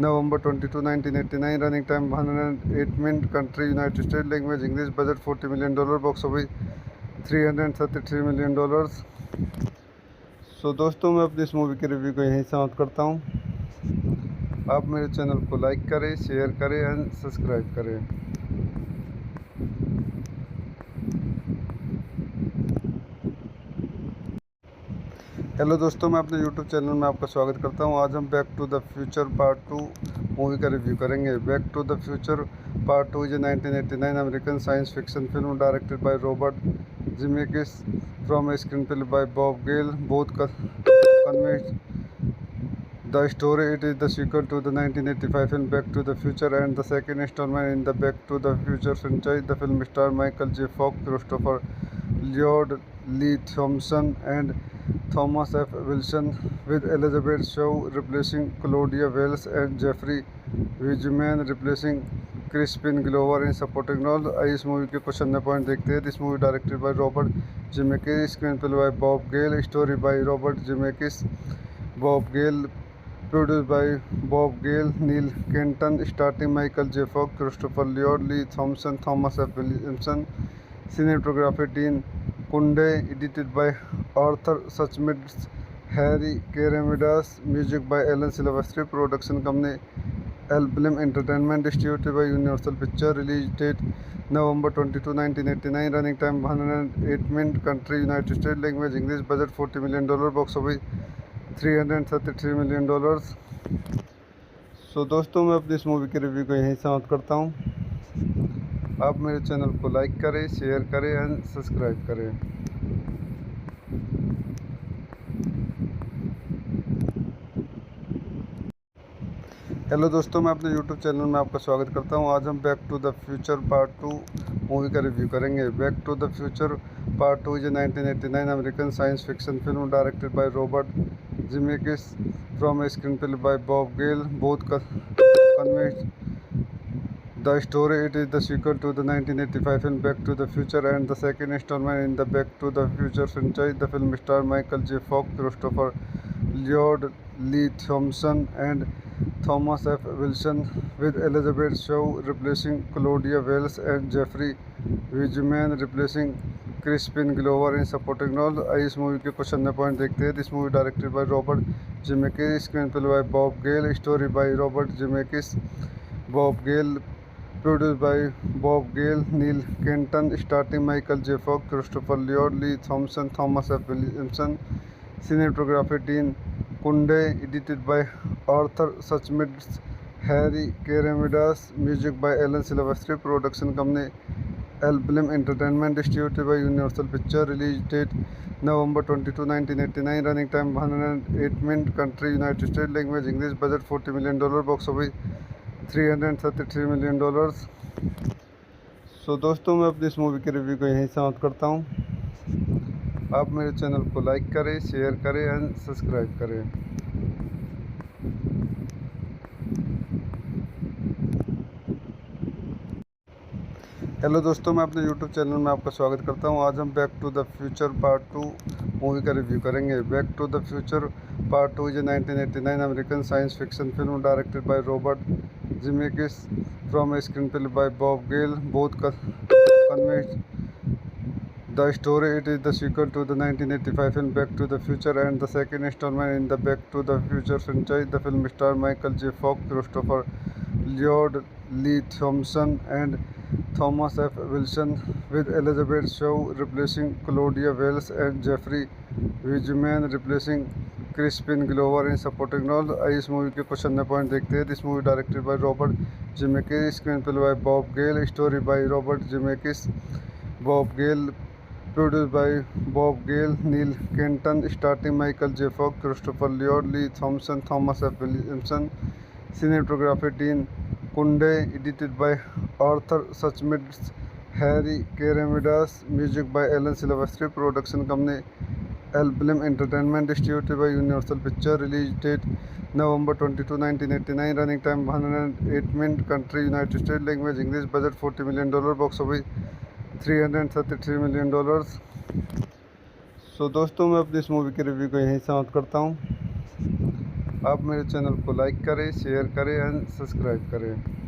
November 22, 1989, running time 108 minutes, country United States, language English, budget $40 million, box office $333 million. सो दोस्तों, मैं अपनी इस movie के review को यहीं समाप्त करता हूँ. आप मेरे चैनल को लाइक करें, शेयर करें एंड सब्सक्राइब करें. हेलो दोस्तों, मैं अपने यूट्यूब चैनल में आपका स्वागत करता हूं. आज हम back to the future part 2 movie का रिव्यू करेंगे. Back to the future part 2 is a 1989 American science fiction film directed by Robert Zemeckis from a screen play by Bob Gale. Both convinced. The story it is the sequel to the 1985 film Back to the Future and the second installment in the Back to the Future franchise. The film stars Michael J. Fox, Christopher Lloyd, Lee Thompson, and Thomas F. Wilson, with Elizabeth Shaw replacing Claudia Wells and Jeffrey Wiseman replacing Crispin Glover in supporting role. आइए इस movie के कुछ अन्य point देखते हैं. This movie directed by Robert Zemeckis, screen play by Bob Gale, story by Robert Zemeckis, Bob Gale, produced by Bob Gale, Neil Kenton, starring Michael J. Fox, Christopher Lloyd, Lee Thompson, Thomas F. Williamson, cinematography Dean Kunde, edited by Arthur Suchmitz, Harry Keramidas, music by Alan Silvestri, production company Elblim Entertainment, distributed by Universal Pictures, release date November 22, 1989, running time 108 minutes, country United States, language English, budget $40 million, box office $333 million. सो दोस्तों, मैं अपनी इस movie के review को यहीं समाप्त करता हूँ. आप मेरे चैनल को लाइक करें, शेयर करें एंड सब्सक्राइब करें. हेलो दोस्तों, मैं अपने यूट्यूब चैनल में आपका स्वागत करता हूं. आज हम back to the future part 2 movie का रिव्यू करेंगे. Back to the future part 2 is a 1989 American science fiction film directed by Robert Zemeckis from a screen play by Bob Gale. Both convinced. The story it is the sequel to the 1985 film Back to the Future and the second installment in the Back to the Future franchise. The film stars Michael J. Fox, Christopher Lloyd, Lee Thompson, and Thomas F. Wilson, with Elizabeth Shaw replacing Claudia Wells and Jeffrey Wiseman replacing Crispin Glover in supporting role। आइए इस movie के कुछ अन्य point देखते हैं। This movie directed by Robert Zemeckis, screen play by Bob Gale, story by Robert Zemeckis, Bob Gale, produced by Bob Gale, Neil Kenton, starring Michael J. Fox, Christopher Lloyd, Lee Thompson, Thomas F. Williamson, cinematography Dean Kunde, edited by Arthur Suchmitz, Harry Keramidas, music by Alan Silvestri, production company Elblim Entertainment, distributed by Universal Pictures, release date November 22, 1989, running time 108 minutes, country United States, language English, budget $40 million, box office $333 million। सो दोस्तों, मैं अपनी इस movie के review को यहीं समाप्त करता हूँ। आप मेरे चैनल को लाइक करें, शेयर करें एंड सब्सक्राइब करें। हेलो दोस्तों, मैं अपने यूट्यूब चैनल में आपका स्वागत करता हूँ। आज हम back to the future part 2 movie का रिव्यू करेंगे। Back to the future part 2 is a 1989 American science fiction film directed by Robert Zemeckis from a screenplay by Bob Gale. Both convinced the story. It is the sequel to the 1985 film Back to the Future and the second installment in the Back to the Future franchise. The film stars Michael J. Fox, Christopher Lloyd, Lee Thompson, and Thomas F. Wilson, with Elizabeth Shaw replacing Claudia Wells and Jeffrey Wiseman replacing Crispin Glover in supporting role. आइए इस movie के कुछ अन्य point देखते हैं। This movie directed by Robert Zemeckis, screen play by Bob Gale, story by Robert Zemeckis, Bob Gale, produced by Bob Gale, Neil Canton, starting Michael J Fox, Christopher Lloyd, Lea Thompson, Thomas F Wilson, cinematography Dean Cundey, edited by Arthur Schmidt, Harry Keramidas, music by Alan Silvestri, production company Elblim Entertainment, distributed by Universal Pictures, release date November 22, 1989, running time 108 minutes, country United States, language English, budget $40 million, box office $333 million। सो दोस्तों, मैं अपनी इस movie के review को यहीं समाप्त करता हूँ। आप मेरे चैनल को लाइक करें, शेयर करें एंड सब्सक्राइब करें।